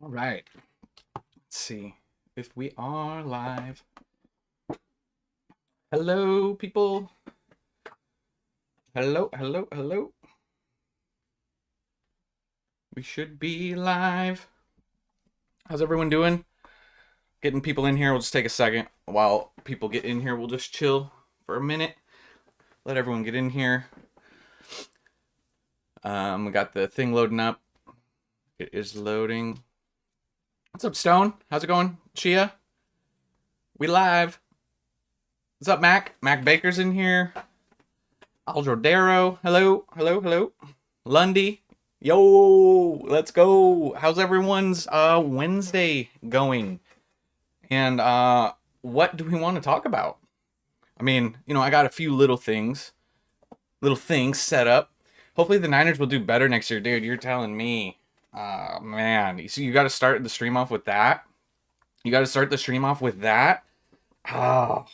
All right. Let's see if we are live. Hello, people. Hello, hello, hello. We should be live. How's everyone doing? Getting people in here. We'll just take a second. While people get in here, we'll just chill for a minute. Let everyone get in here. We got the thing loading up. It is loading. What's up, Stone? How's it going? Chia? We live. What's up, Mac? Mac Baker's in here. Aldrodero. Hello, hello, hello. Lundy. Yo, let's go. How's everyone's Wednesday going? And what do we want to talk about? I mean, I got a few little things set up. Hopefully the Niners will do better next year, dude. You're telling me. Man. So you got to start the stream off with that. Oh.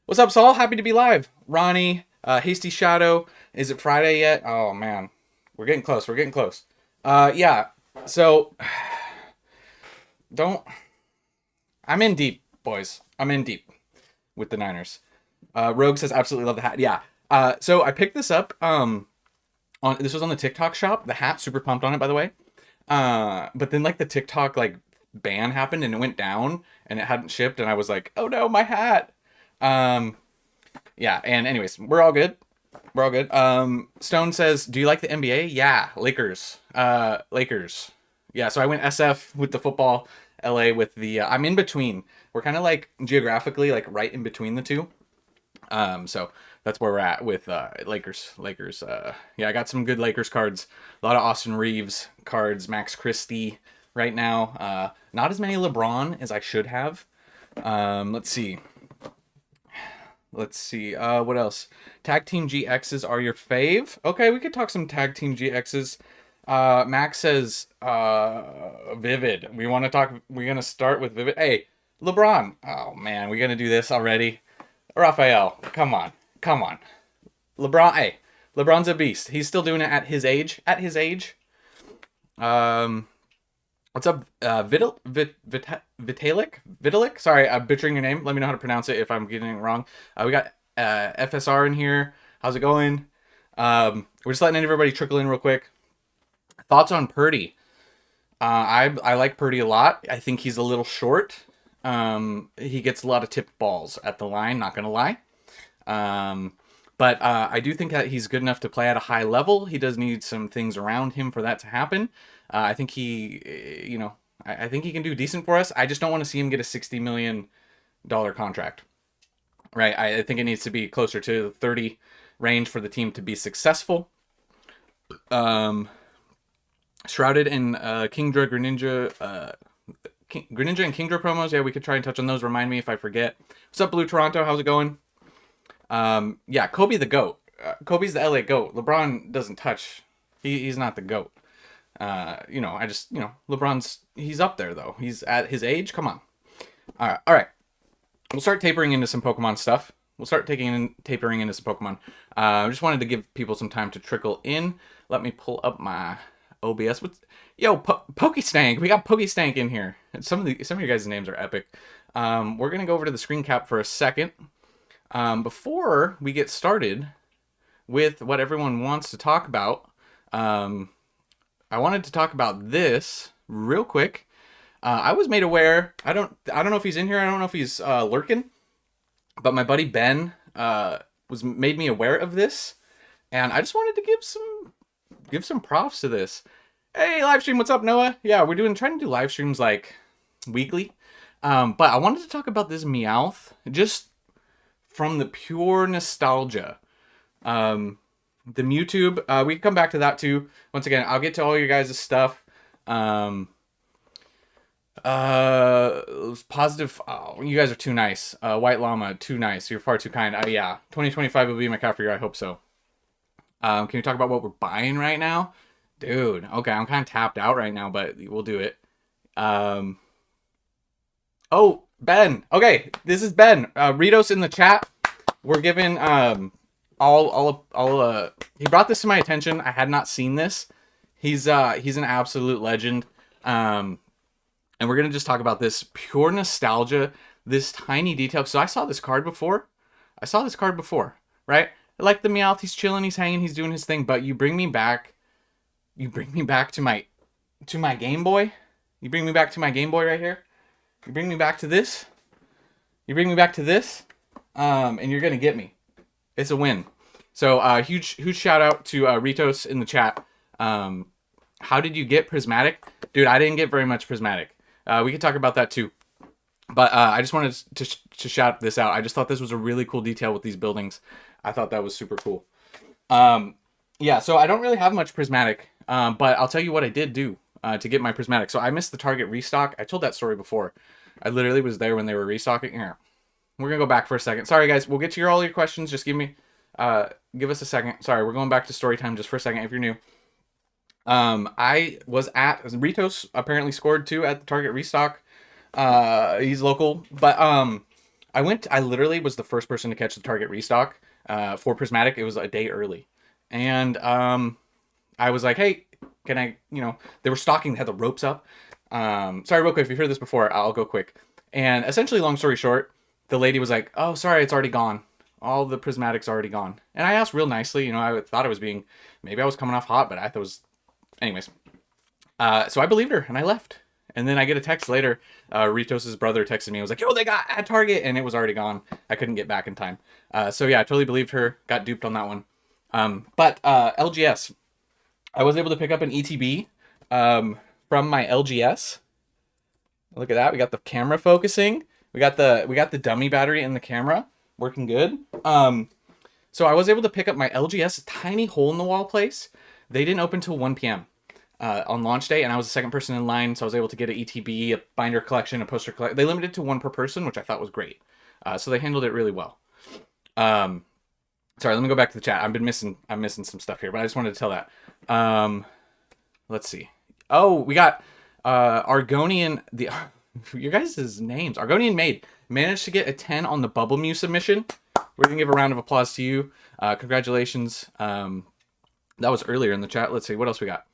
What's up, Saul? Happy to be live. Ronnie, Hasty Shadow. Is it Friday yet? Oh, man. We're getting close. Yeah. So, I'm in deep, boys. I'm in deep with the Niners. Rogue says, absolutely love the hat. Yeah. So I picked this up. This was on the TikTok shop. The hat, super pumped on it, by the way. But then the TikTok ban happened and it went down and it hadn't shipped and I was like, oh no, my hat. Yeah. And anyways, we're all good. Stone says, do you like the NBA? Yeah. Lakers. Yeah. So I went SF with the football, LA with the, I'm in between. We're kind of geographically, right in between the two. So that's where we're at with Lakers. Yeah, I got some good Lakers cards. A lot of Austin Reeves cards, Max Christie right now. Not as many LeBron as I should have. Let's see. What else? Tag Team GXs are your fave? Okay, we could talk some Tag Team GXs. Max says Vivid. We're gonna start with Vivid. Hey, LeBron. Oh man, we're gonna do this already. Raphael, come on. LeBron, hey, LeBron's a beast. He's still doing it at his age. What's up, Vitalik? Sorry, I'm butchering your name. Let me know how to pronounce it if I'm getting it wrong. We got FSR in here. How's it going? We're just letting everybody trickle in real quick. Thoughts on Purdy? I like Purdy a lot. I think he's a little short. He gets a lot of tipped balls at the line, not gonna lie. But I do think that he's good enough to play at a high level. He does need some things around him for that to happen. I think I think he can do decent for us. I just don't want to see him get a $60 million contract. Right? I think it needs to be closer to the 30 range for the team to be successful. Shrouded in Kingdra, Greninja, Greninja and Kingdra promos. Yeah, we could try and touch on those. Remind me if I forget. What's up, Blue Toronto? How's it going? Yeah, Kobe the GOAT. Kobe's the LA GOAT. LeBron doesn't touch. He's not the GOAT. LeBron's, he's up there though. He's at his age. Come on. All right. We'll start tapering into some Pokemon stuff. Tapering into some Pokemon. I just wanted to give people some time to trickle in. Let me pull up my OBS. Pokestank. We got Pokestank in here. Some of your guys' names are epic. We're gonna go over to the screen cap for a second. Before we get started with what everyone wants to talk about, I wanted to talk about this real quick. I was made aware. I don't know if he's in here. I don't know if he's lurking, but my buddy Ben made me aware of this, and I just wanted to give some props to this. Hey, live stream, what's up, Noah? Yeah, we're trying to do live streams weekly, but I wanted to talk about this Meowth just from the pure nostalgia. The Mewtwo, we can come back to that too. Once again, I'll get to all your guys' stuff. Positive. Oh, you guys are too nice. White Llama, too nice. You're far too kind. Yeah, 2025 will be my cat for year. I hope so. Can you talk about what we're buying right now? Dude, okay, I'm kind of tapped out right now, but we'll do it. Oh, Ben. Okay, this is Ben. Ritos in the chat. We're giving he brought this to my attention. I had not seen this. He's an absolute legend. And we're going to just talk about this pure nostalgia, this tiny detail. So I saw this card before. Right? Like the Meowth, he's chilling, he's hanging, he's doing his thing. But you bring me back to my Game Boy. You bring me back to my Game Boy right here. You bring me back to this. And you're going to get me. It's a win. So huge shout out to Ritos in the chat. How did you get Prismatic? Dude, I didn't get very much Prismatic. We could talk about that too. But I just wanted to shout this out. I just thought this was a really cool detail with these buildings. I thought that was super cool. Yeah, so I don't really have much Prismatic. But I'll tell you what I did do to get my Prismatic. So I missed the Target restock. I told that story before. I literally was there when they were restocking. Here. We're going to go back for a second. Sorry, guys. We'll get to all your questions. Just give us a second. Sorry, we're going back to story time just for a second if you're new. I was at Ritos apparently scored too at the Target restock. He's local, but I literally was the first person to catch the Target restock for Prismatic. It was a day early, and I was like, hey, can I, they were stocking, they had the ropes up. Sorry, real quick, if you heard this before, I'll go quick. And essentially, long story short, the lady was like, oh, sorry, it's already gone. All the Prismatic's already gone. And I asked real nicely, I thought I was maybe I was coming off hot, but I thought it was, anyways. So I believed her and I left. And then I get a text later. Ritos' brother texted me. I was like, yo, they got at Target. And it was already gone. I couldn't get back in time. So yeah, I totally believed her. Got duped on that one. But LGS. I was able to pick up an ETB from my LGS. Look at that. We got the camera focusing. We got the dummy battery in the camera. Working good. So I was able to pick up my LGS tiny hole in the wall place. They didn't open till 1 p.m. On launch day, and I was the second person in line, so I was able to get an ETB, a binder collection, a poster collection. They limited it to one per person, which I thought was great. So they handled it really well. Sorry, let me go back to the chat. I'm missing some stuff here, but I just wanted to tell that. Let's see. Oh, we got Argonian. Your guys' names. Argonian Maid managed to get a 10 on the Bubble Mew submission. We're gonna give a round of applause to you. Congratulations. That was earlier in the chat. Let's see what else we got.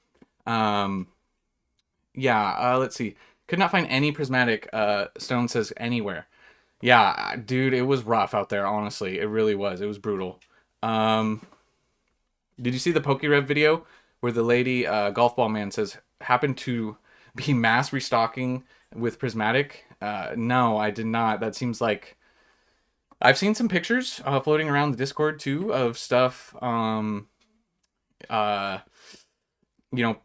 Let's see. Could not find any Prismatic. Stone says anywhere. Yeah, dude, it was rough out there. Honestly, it really was. It was brutal. Did you see the PokeRev video where the lady, Golf Ball Man, says happened to be mass restocking with Prismatic? No, I did not. That seems like I've seen some pictures floating around the Discord too of stuff.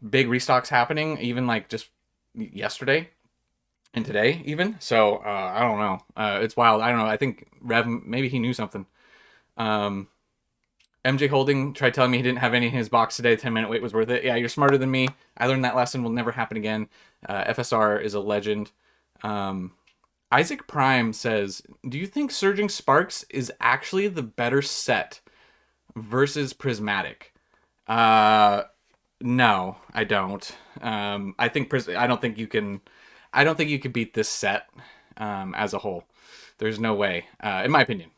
Big restocks happening, even like just yesterday and today even. So I don't know. It's wild. I don't know. I think Rev, maybe he knew something. MJ Holding tried telling me he didn't have any in his box today. 10-minute wait was worth it. Yeah, you're smarter than me. I learned that lesson. Will never happen again. FSR is a legend. Isaac Prime says, do you think Surging Sparks is actually the better set versus Prismatic? No, I don't. I don't think you can beat this set as a whole. There's no way, in my opinion.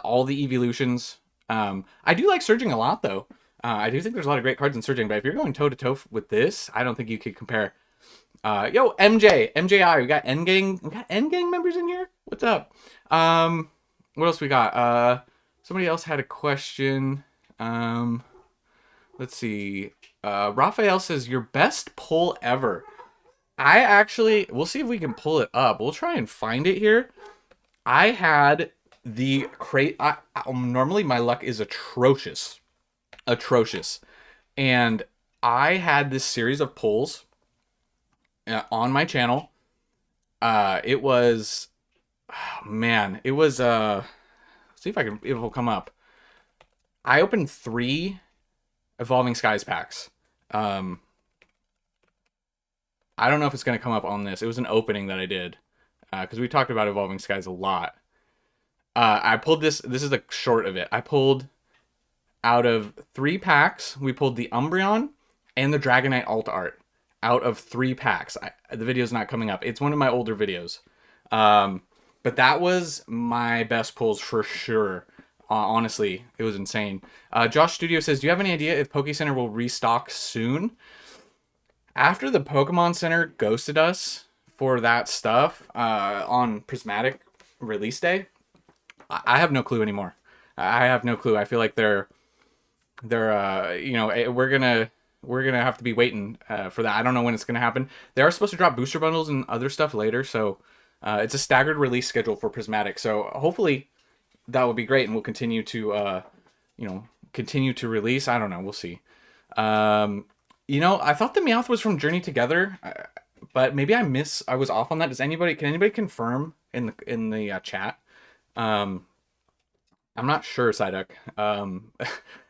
All the evolutions. I do like Surging a lot though. I do think there's a lot of great cards in Surging, but if you're going toe to toe with this, I don't think you could compare. Yo, MJI, we got Endgang members in here. What's up? What else we got? Somebody else had a question. Let's see. Raphael says, your best pull ever. We'll see if we can pull it up. We'll try and find it here. I had the crate. Normally my luck is atrocious. And I had this series of pulls on my channel. It was, see if it will come up. I opened 3 Evolving Skies packs. I don't know if it's going to come up on this. It was an opening that I did. Because we talked about Evolving Skies a lot. I pulled this. This is the short of it. I pulled out of 3 packs. We pulled the Umbreon and the Dragonite alt art out of 3 packs. The video's not coming up. It's one of my older videos. But that was my best pulls for sure. Honestly, it was insane. Josh Studio says, do you have any idea if Poke Center will restock soon? After the Pokemon Center ghosted us for that stuff on Prismatic release day, I have no clue anymore. I have no clue. I feel like they're you know, we're gonna have to be waiting for that. I don't know when it's gonna happen. They are supposed to drop booster bundles and other stuff later, so it's a staggered release schedule for Prismatic. So hopefully that will be great, and we'll continue to you know, continue to release. I don't know. We'll see. You know, I thought the Meowth was from Journey Together, but maybe I was off on that. Can anybody confirm in the chat? Um, I'm not sure, Psyduck.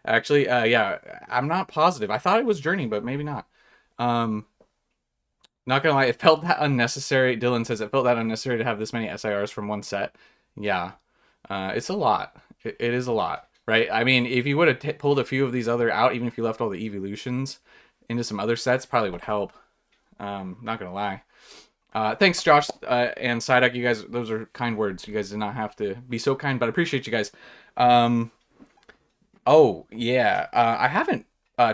Actually, yeah, I'm not positive. I thought it was Journey, but maybe not. Um, not gonna lie, it felt that unnecessary. Dylan says it felt that unnecessary to have this many SIRs from one set. Yeah, it's a lot. It is a lot, right? I mean, if you would have pulled a few of these other out, even if you left all the evolutions into some other sets, probably would help. Not gonna lie. Thanks, Josh and Psyduck. You guys, those are kind words. You guys did not have to be so kind, but I appreciate you guys. Oh yeah, I haven't.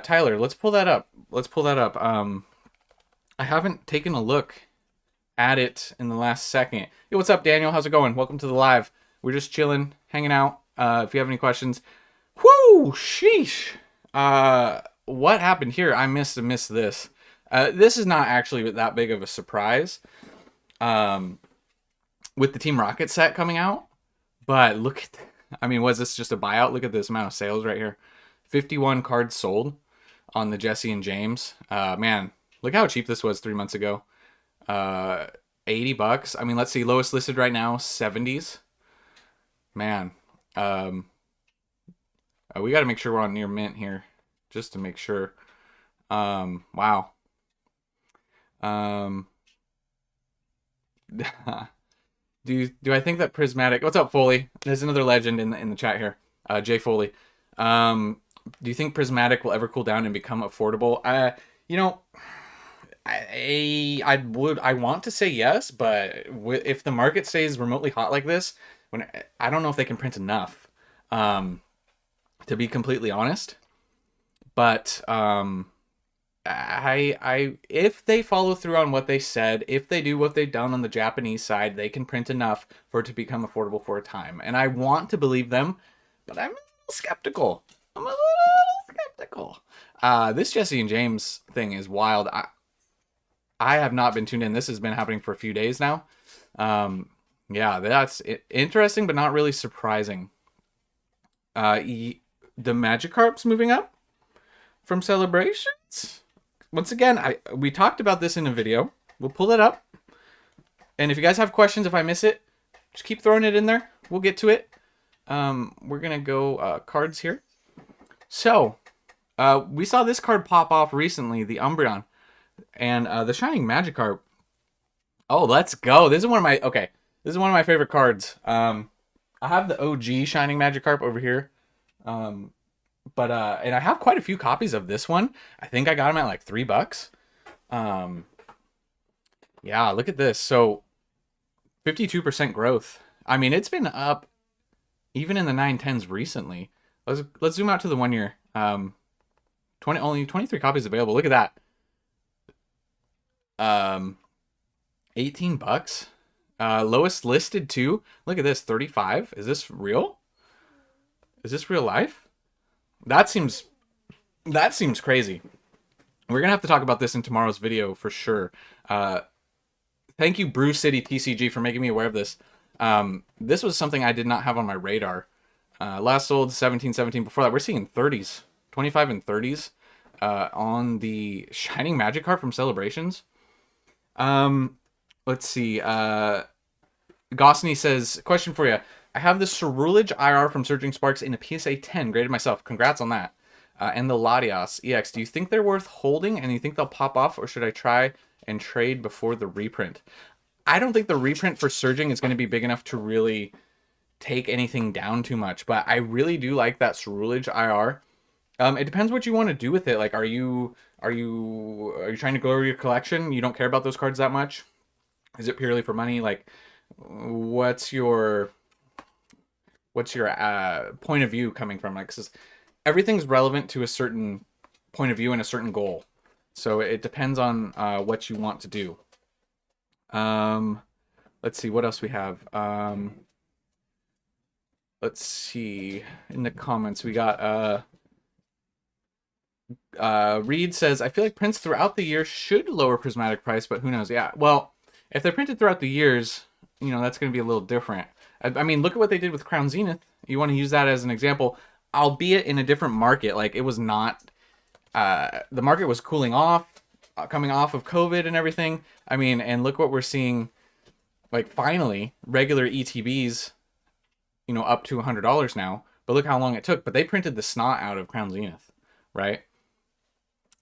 Tyler, let's pull that up. Let's pull that up. I haven't taken a look at it in the last second. Hey, what's up, Daniel? How's it going? Welcome to the live. We're just chilling, hanging out. If you have any questions, whoo, sheesh. What happened here? I missed this. This is not actually that big of a surprise. With the Team Rocket set coming out, but look at. I mean, was this just a buyout? Look at this amount of sales right here. 51 cards sold on the Jesse and James. Man, look how cheap this was 3 months ago. $80. I mean, let's see. Lowest listed right now, 70s. Man. We got to make sure we're on near mint here. Just to make sure. Wow. Do I think that Prismatic? What's up, Foley? There's another legend in the chat here, Jay Foley. Do you think Prismatic will ever cool down and become affordable? You know, I want to say yes, but if the market stays remotely hot like this, I don't know if they can print enough, to be completely honest. But if they follow through on what they said, if they do what they've done on the Japanese side, they can print enough for it to become affordable for a time. And I want to believe them, but I'm a little skeptical. This Jesse and James thing is wild. I have not been tuned in. This has been happening for a few days now. Yeah, that's interesting, but not really surprising. The Magikarp's moving up from Celebrations. Once again, we talked about this in a video. We'll pull it up. And if you guys have questions, if I miss it, just keep throwing it in there. We'll get to it. We're going to go cards here. So, we saw this card pop off recently, the Umbreon. And the Shining Magikarp. Oh, let's go. This is one of my favorite cards. I have the OG Shining Magikarp over here. But and I have quite a few copies of this one. I think I got them at like $3. Yeah, look at this. So 52% growth. I mean, it's been up even in the 910s recently. Let's zoom out to the 1 year. Only 23 copies available. Look at that. $18. Lowest listed too. Look at this, 35. Is this real? Is this real life? That seems crazy. We're gonna have to talk about this in tomorrow's video for sure. Thank you, Brew City TCG, for making me aware of this. This was something I did not have on my radar. Last sold 1717. Before that, we're seeing 30s, 25 and 30s on the Shining Magikarp from Celebrations. Let's see. Gosney says, question for you. I have the Cerulege IR from Surging Sparks in a PSA 10, graded myself. Congrats on that. And the Latias EX. Do you think they're worth holding and you think they'll pop off, or should I try and trade before the reprint? I don't think the reprint for Surging is going to be big enough to really take anything down too much, but I really do like that Cerulege IR. It depends what you want to do with it. Like, are you trying to grow your collection? You don't care about those cards that much? Is it purely for money? Like, what's your point of view coming from? Like, 'cause everything's relevant to a certain point of view and a certain goal. So it depends on what you want to do. Let's see what else we have. Let's see in the comments we got Reed says, I feel like prints throughout the year should lower prismatic price, but who knows? Yeah, well, if they're printed throughout the years, you know, that's going to be a little different. I mean, look at what they did with Crown Zenith. You want to use that as an example, albeit in a different market. Like, it was not, the market was cooling off, coming off of COVID and everything. I mean, and look what we're seeing, like, finally, regular ETBs, you know, up to $100 now. But look how long it took. But they printed the snot out of Crown Zenith, right?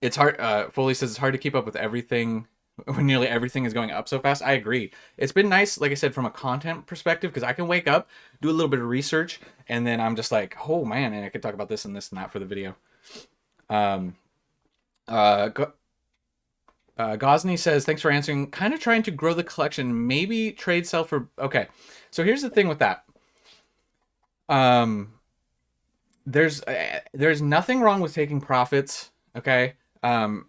It's hard. Foley says it's hard to keep up with everything when nearly everything is going up so fast. I agree. It's been nice, like I said, from a content perspective, because I can wake up, do a little bit of research, and then I'm just like, oh man, and I could talk about this and that for the video. Gosney says, thanks for answering. Kind of trying to grow the collection. Maybe trade sell for... Okay, so here's the thing with that. There's nothing wrong with taking profits, okay? And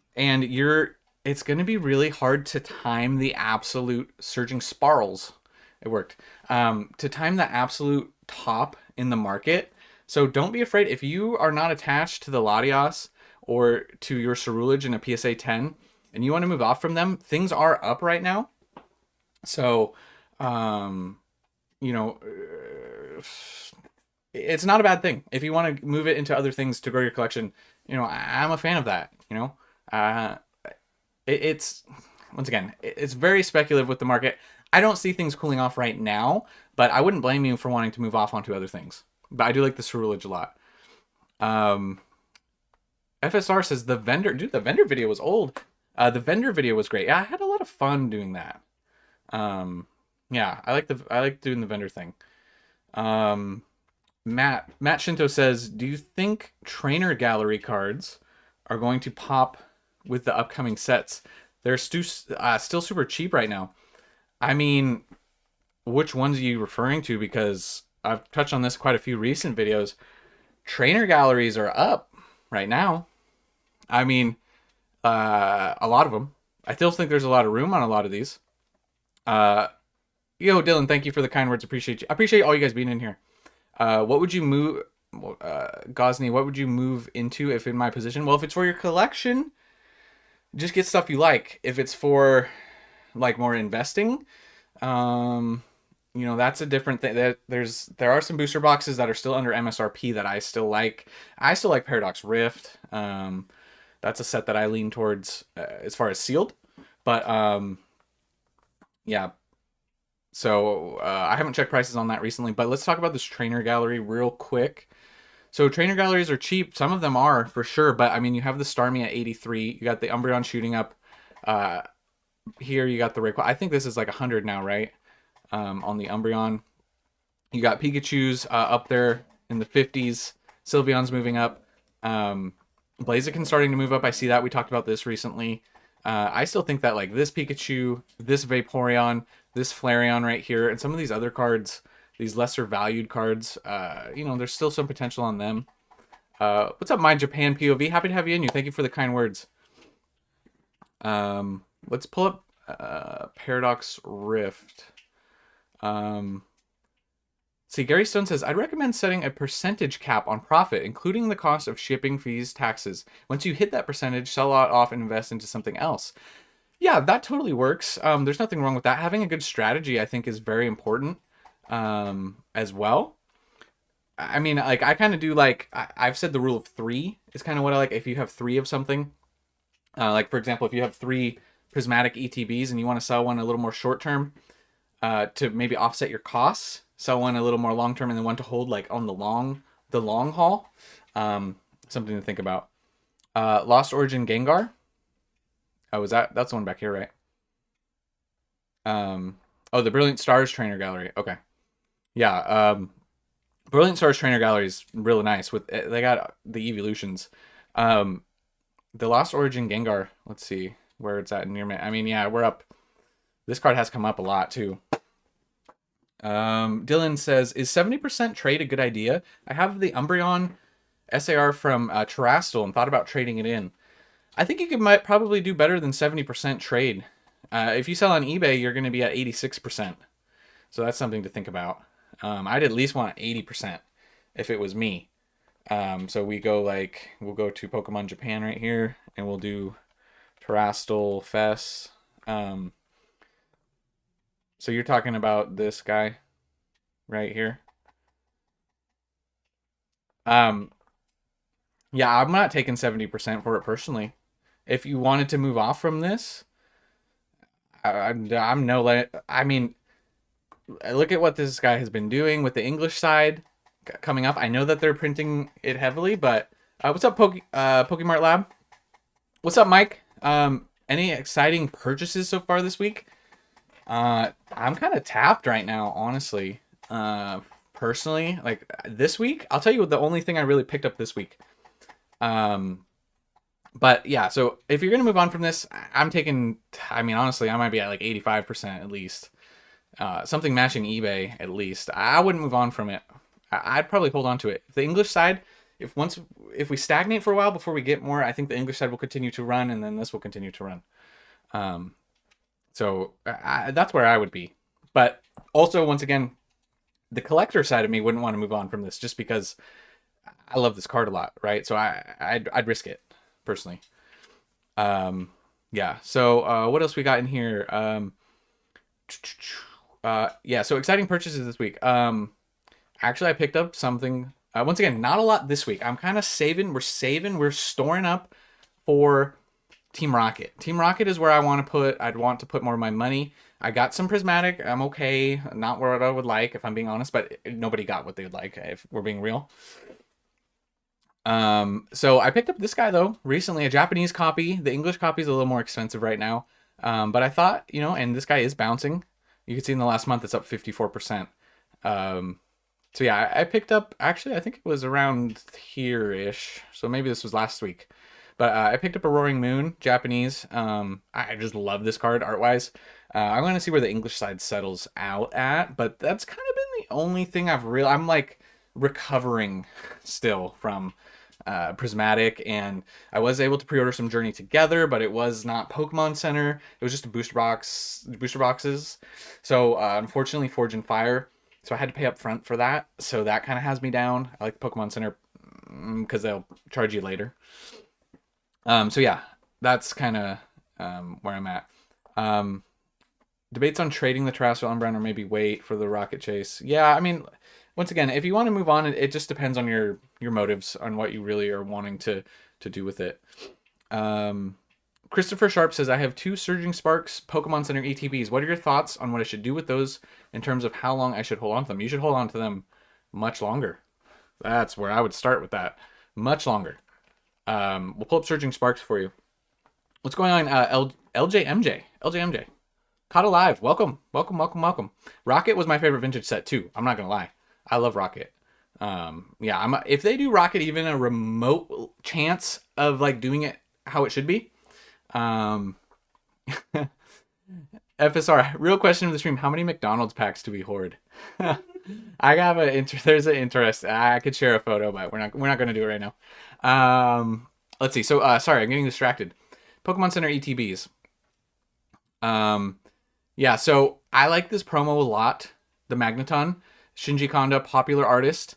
it's going to be really hard to time the absolute surging spirals. It worked. To time the absolute top in the market. So don't be afraid. If you are not attached to the Latias or to your Cerulege in a PSA 10 and you want to move off from them, things are up right now. So, you know, it's not a bad thing. If you want to move it into other things to grow your collection, you know, I'm a fan of that, you know. It's once again, it's very speculative with the market. I don't see things cooling off right now, but I wouldn't blame you for wanting to move off onto other things. But I do like the Cerulege a lot. FSR says the vendor video was old. The vendor video was great. Yeah, I had a lot of fun doing that. Yeah, I like doing the vendor thing. Matt Shinto says, do you think trainer gallery cards are going to pop with the upcoming sets? They're still super cheap right now. I mean, which ones are you referring to? Because I've touched on this quite a few recent videos. Trainer galleries are up right now. I mean, a lot of them. I still think there's a lot of room on a lot of these. Yo, Dylan, thank you for the kind words. Appreciate you. I appreciate all you guys being in here. What would you move, Gosney, what would you move into if in my position? Well, if it's for your collection, just get stuff you like. If it's for like more investing, you know, that's a different thing. There are some booster boxes that are still under MSRP that I still like. I still like Paradox Rift. That's a set that I lean towards as far as sealed, but yeah. So I haven't checked prices on that recently, but let's talk about this trainer gallery real quick. So trainer galleries are cheap. Some of them are for sure, but I mean, you have the Starmie at 83. You got the Umbreon shooting up. Here you got the Rayquaza. I think this is like 100 now, right? On the Umbreon. You got Pikachu's up there in the 50s. Sylveon's moving up. Blaziken's starting to move up. I see that. We talked about this recently. I still think that like this Pikachu, this Vaporeon, this Flareon right here, and some of these other cards, these lesser valued cards, you know, there's still some potential on them. What's up, My Japan POV? Happy to have you in. Thank you for the kind words. Let's pull up Paradox Rift. See, Gary Stone says, I'd recommend setting a percentage cap on profit, including the cost of shipping, fees, taxes. Once you hit that percentage, sell it off and invest into something else. Yeah, that totally works. There's nothing wrong with that. Having a good strategy, I think, is very important as well. I mean, like, I kind of do, like, I've said the rule of 3 is kind of what I like. If you have 3 of something, like, for example, if you have 3 prismatic ETBs and you want to sell one a little more short-term to maybe offset your costs, sell one a little more long-term, and then one to hold, like, on the long haul. Something to think about. Lost Origin Gengar. Oh, that's the one back here, right? Oh, the Brilliant Stars Trainer Gallery. Okay. Yeah, Brilliant Stars Trainer Gallery is really nice. They got the evolutions. The Lost Origin Gengar, let's see where it's at near me. I mean, yeah, we're up. This card has come up a lot, too. Dylan says, is 70% trade a good idea? I have the Umbreon SAR from Terastal and thought about trading it in. I think you might probably do better than 70% trade. If you sell on eBay, you're going to be at 86%. So that's something to think about. I'd at least want 80% if it was me. So we'll go to Pokemon Japan right here, and we'll do Terastal Fess. So you're talking about this guy right here. Yeah, I'm not taking 70% for it personally. If you wanted to move off from this, I'm no. I mean, look at what this guy has been doing with the English side coming up. I know that they're printing it heavily, but what's up, Pokemart Lab? What's up, Mike? Any exciting purchases so far this week? I'm kind of tapped right now, honestly. Personally, like this week, I'll tell you the only thing I really picked up this week. But yeah, so if you're gonna move on from this, I'm taking. I mean, honestly, I might be at like 85% at least. Something matching eBay at least. I wouldn't move on from it. I'd probably hold on to it. The English side, if we stagnate for a while before we get more, I think the English side will continue to run, and then this will continue to run. So that's where I would be. But also, once again, the collector side of me wouldn't want to move on from this just because I love this card a lot, right? So I'd risk it personally. Yeah. So what else we got in here? Yeah. So exciting purchases this week. Actually, I picked up something. Once again, not a lot this week. I'm kind of saving. We're storing up for Team Rocket. Team Rocket is where I'd want to put more of my money. I got some Prismatic. I'm okay. Not what I would like, if I'm being honest, but nobody got what they would like, if we're being real. So I picked up this guy, though, recently, a Japanese copy. The English copy is a little more expensive right now. But I thought, and this guy is bouncing. You can see in the last month, it's up 54%. So yeah, I picked up, actually, I think it was around here-ish. So maybe this was last week. But I picked up a Roaring Moon, Japanese. I just love this card art-wise. I'm going to see where the English side settles out at. But that's kind of been the only thing I'm like recovering still from Prismatic. And I was able to pre-order some Journey Together, but it was not Pokemon Center. It was just a booster boxes. So unfortunately, Forge and Fire. So I had to pay up front for that. So that kind of has me down. I like Pokemon Center because they'll charge you later. So yeah, that's kind of where I'm at. Debates on trading the Terastal Umbreon or maybe wait for the Rocket Chase. Yeah, I mean, once again, if you want to move on, it just depends on your motives, on what you really are wanting to do with it. Christopher Sharp says, I have 2 Surging Sparks Pokemon Center ETBs. What are your thoughts on what I should do with those in terms of how long I should hold on to them? You should hold on to them much longer. That's where I would start with that. Much longer. We'll pull up Surging Sparks for you. What's going on? LJMJ. Caught Alive. Welcome. Rocket was my favorite vintage set too. I'm not going to lie. I love Rocket. Yeah, if they do Rocket even a remote chance of like doing it how it should be, FSR, real question of the stream: how many McDonald's packs do we hoard? I have there's an interest. I could share a photo, but we're not going to do it right now. Let's see. So sorry, I'm getting distracted. Pokemon Center ETBs. Yeah. So I like this promo a lot. The Magneton, Shinji Kanda, popular artist.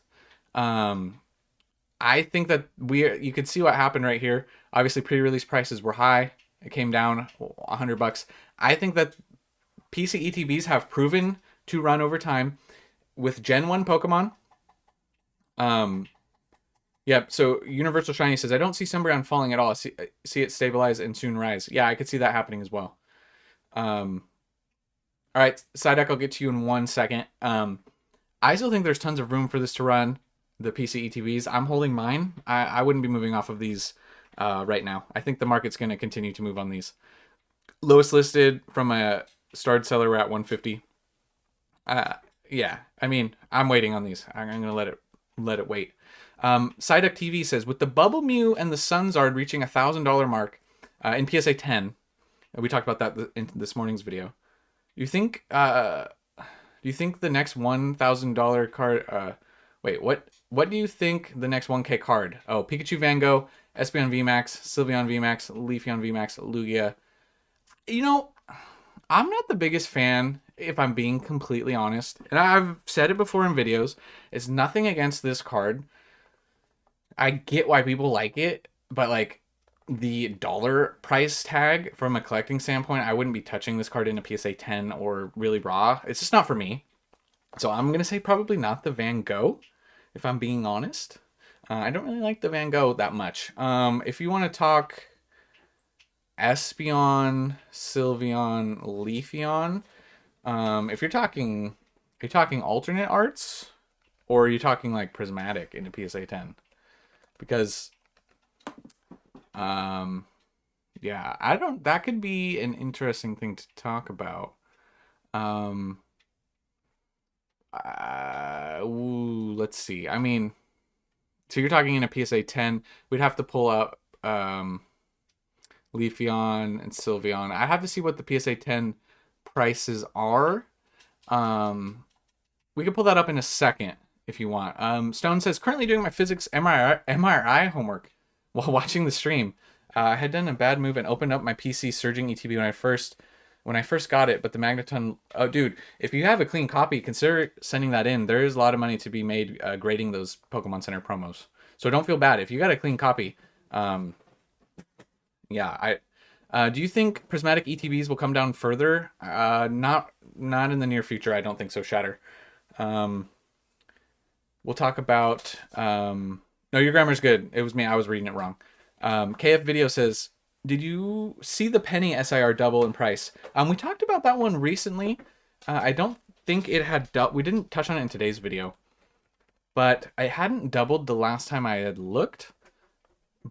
I think that you could see what happened right here. Obviously, pre-release prices were high. It came down $100. I think that PC ETBs have proven to run over time with Gen 1 Pokemon. Yep, so Universal Shiny says, I don't see Umbreon falling at all. I see it stabilize and soon rise. Yeah, I could see that happening as well. All right, Psyduck, I'll get to you in 1 second. I still think there's tons of room for this to run, the PC ETBs. I'm holding mine. I wouldn't be moving off of these right now. I think the market's going to continue to move on these. Lowest listed from a starred seller, we're at 150. Yeah, I mean, I'm waiting on these. I'm going to let it wait. Psyduck TV says, with the Bubble Mew and the Sunzard reaching $1,000 mark in PSA 10, we talked about that in this morning's video. Do you think the next $1,000 card? Wait, what do you think the next 1K card? Oh, Pikachu Van Gogh, Espeon VMAX, Sylveon VMAX, Leafeon VMAX, Lugia. You know, I'm not the biggest fan, if I'm being completely honest. And I've said it before in videos. It's nothing against this card. I get why people like it, but like the dollar price tag from a collecting standpoint, I wouldn't be touching this card in a PSA 10 or really raw. It's just not for me. So I'm going to say probably not the Van Gogh, if I'm being honest. I don't really like the Van Gogh that much. If you want to talk Espeon, Sylveon, Leafeon, if you're talking, are you talking alternate arts, or are you talking like prismatic into PSA 10? Because, yeah, I don't. That could be an interesting thing to talk about. Let's see. I mean, so you're talking in a PSA 10. We'd have to pull up Leafeon and Sylveon. I'd have to see what the PSA 10 prices are. We could pull that up in a second if you want. Stone says, currently doing my physics MRI homework while watching the stream. I had done a bad move and opened up my PC surging ETB when I first got it, but the Magneton... Oh, dude, if you have a clean copy, consider sending that in. There is a lot of money to be made grading those Pokemon Center promos. So don't feel bad. If you got a clean copy, yeah, do you think Prismatic ETBs will come down further? Not in the near future. I don't think so, Shatter. We'll talk about... No, your grammar's good. It was me. I was reading it wrong. KF Video says, did you see the penny SIR double in price? We talked about that one recently. I don't think it had... We didn't touch on it in today's video. But it hadn't doubled the last time I had looked.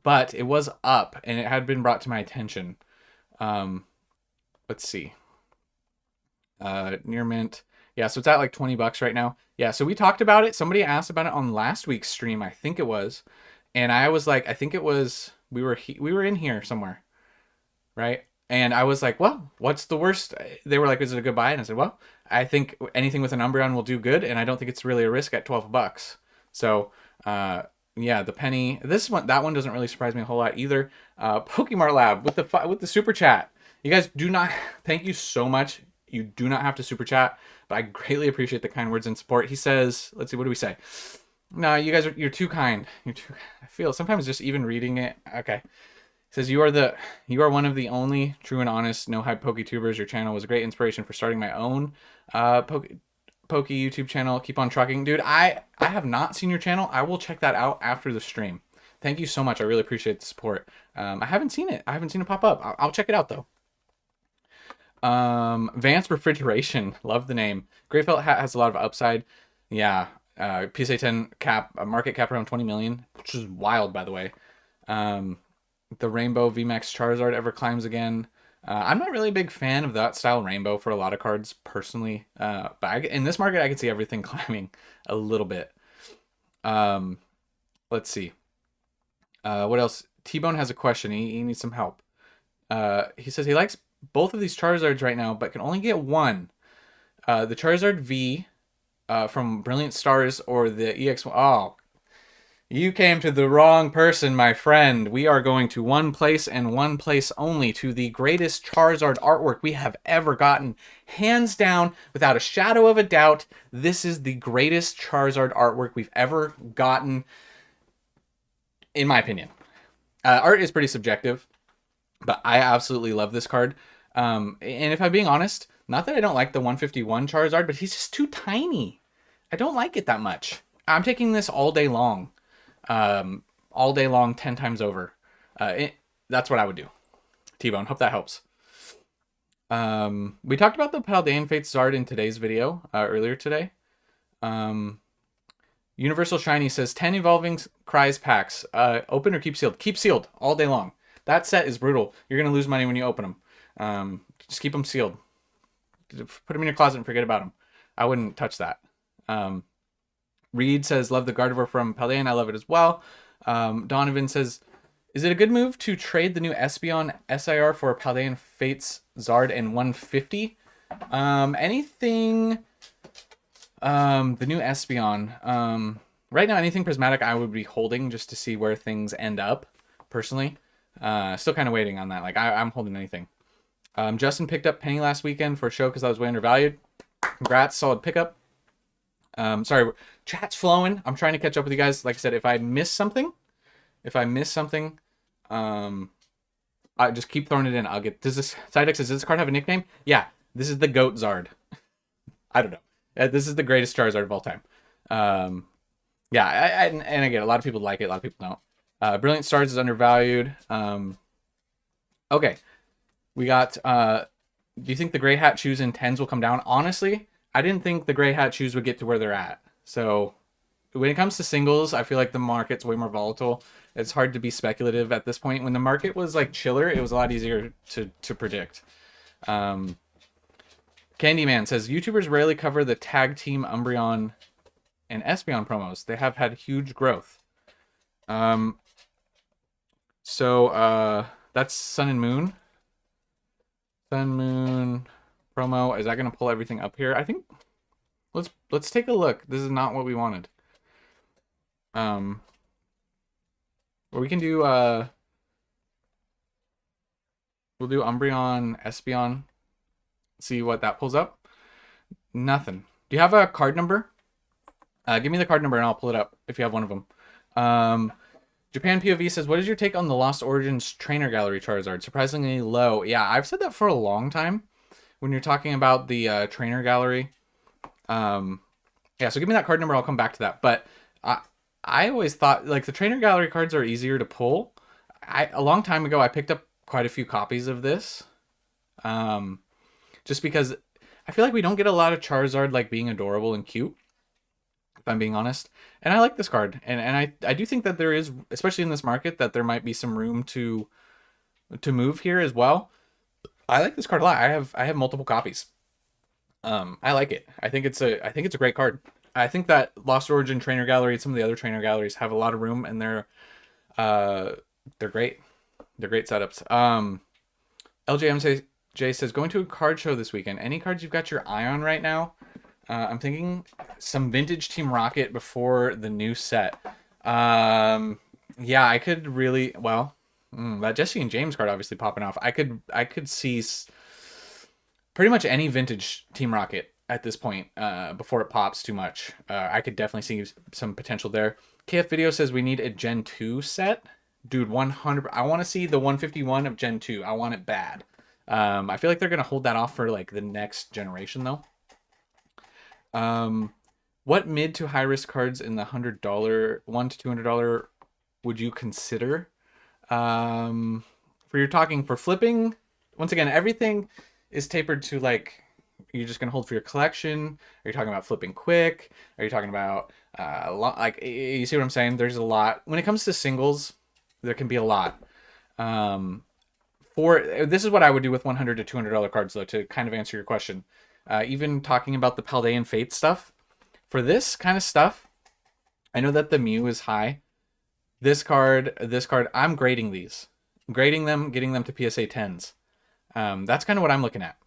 But it was up, and it had been brought to my attention. Let's see. Near mint. Yeah, so it's at like 20 bucks right now. Yeah, so we talked about it. Somebody asked about it on last week's stream, I think it was. And I was like, I think it was... We were in here somewhere, right? And I was like, well, what's the worst? They were like, is it a good buy? And I said, well, I think anything with an Umbreon will do good, and I don't think it's really a risk at 12 bucks. So, yeah, the penny. That one doesn't really surprise me a whole lot either. Pokemart Lab with the super chat. You guys do not. Thank you so much. You do not have to super chat, but I greatly appreciate the kind words and support. He says, let's see, what do we say? No, you're too kind. I feel sometimes just even reading it. Okay. He says, you are one of the only true and honest no hype PokeTubers. Your channel was a great inspiration for starting my own Poke YouTube channel. Keep on trucking. Dude, I have not seen your channel. I will check that out after the stream. Thank you so much. I really appreciate the support. I haven't seen it. I haven't seen it pop up. I'll check it out though. Vance Refrigeration. Love the name. Great Felt Hat has a lot of upside. Yeah. PSA 10 cap, market cap around 20 million, which is wild, by the way. The Rainbow VMAX Charizard ever climbs again. I'm not really a big fan of that style rainbow for a lot of cards, personally. But in this market, I can see everything climbing a little bit. Let's see. What else? T-Bone has a question. He needs some help. He says he likes both of these Charizards right now, but can only get one. The Charizard V... from Brilliant Stars or the EX1. Oh, you came to the wrong person, my friend. We are going to one place and one place only, to the greatest Charizard artwork we have ever gotten. Hands down, without a shadow of a doubt, this is the greatest Charizard artwork we've ever gotten, in my opinion. Art is pretty subjective, but I absolutely love this card. And if I'm being honest, not that I don't like the 151 Charizard, but he's just too tiny. I don't like it that much. I'm taking this all day long. 10 times over. That's what I would do. T-Bone, hope that helps. We talked about the Paldean Fates Zard in today's video, earlier today. Universal Shiny says 10 Evolving Cries packs. Open or keep sealed? Keep sealed all day long. That set is brutal. You're going to lose money when you open them. Just keep them sealed. Put them in your closet and forget about them. I wouldn't touch that. Reed says, love the Gardevoir from Paldean. I love it as well. Donovan says, is it a good move to trade the new Espeon SIR for Paldean Fates Zard and 150? Anything... the new Espeon. Right now, anything Prismatic I would be holding just to see where things end up. personally. Still kind of waiting on that. Like I'm holding anything. Justin picked up Penny last weekend for a show because I was way undervalued. Congrats, solid pickup. Sorry, chat's flowing. I'm trying to catch up with you guys. Like I said, if I miss something, I just keep throwing it in. I'll get. Does this card have a nickname? Yeah, this is the Goat Zard. I don't know. This is the greatest Charizard of all time. Yeah, and I get it. A lot of people like it. A lot of people don't. Brilliant Stars is undervalued. Okay, we got. Do you think the Gray Hat shoes in 10s will come down? Honestly, I didn't think the Gray Hat shoes would get to where they're at. So when it comes to singles, I feel like the market's way more volatile. It's hard to be speculative at this point. When the market was like chiller, it was a lot easier to predict. Candyman says, YouTubers rarely cover the tag team Umbreon and Espeon promos. They have had huge growth. So that's Sun and Moon. Sun Moon promo. Is that going to pull everything up here? I think let's take a look. This is not what we wanted. Or we can do we'll do Umbreon, Espeon. See what that pulls up. Nothing. Do you have a card number? Give me the card number and I'll pull it up if you have one of them. Japan POV says, what is your take on the Lost Origins Trainer Gallery Charizard? Surprisingly low. Yeah, I've said that for a long time when you're talking about the Trainer Gallery. Yeah, so give me that card number. I'll come back to that. But I always thought, like, the Trainer Gallery cards are easier to pull. A long time ago, I picked up quite a few copies of this. Just because I feel like we don't get a lot of Charizard, like, being adorable and cute, if I'm being honest. And I like this card. And I do think that there is, especially in this market, that there might be some room to move here as well. I like this card a lot. I have multiple copies. I like it. I think it's a great card. I think that Lost Origin Trainer Gallery and some of the other trainer galleries have a lot of room, and they're great. They're great setups. LJMJ says, going to a card show this weekend. Any cards you've got your eye on right now? I'm thinking some vintage Team Rocket before the new set. Yeah, I could really, well, that Jesse and James card obviously popping off. I could see pretty much any vintage Team Rocket at this point before it pops too much. I could definitely see some potential there. KF Video says we need a Gen 2 set. Dude, 100. I want to see the 151 of Gen 2. I want it bad. I feel like they're going to hold that off for like the next generation though. What mid to high risk cards in the $100, $100 to $200 would you consider? For you're talking for flipping, once again, everything is tapered to like, you're just going to hold for your collection. Are you talking about flipping quick? Are you talking about a lot? Like, you see what I'm saying? There's a lot. When it comes to singles, there can be a lot. This is what I would do with $100 to $200 cards, though, to kind of answer your question. Even talking about the Paldean Fate stuff. For this kind of stuff, I know that the Mew is high. This card, I'm grading these. Grading them, getting them to PSA 10s. That's kind of what I'm looking at.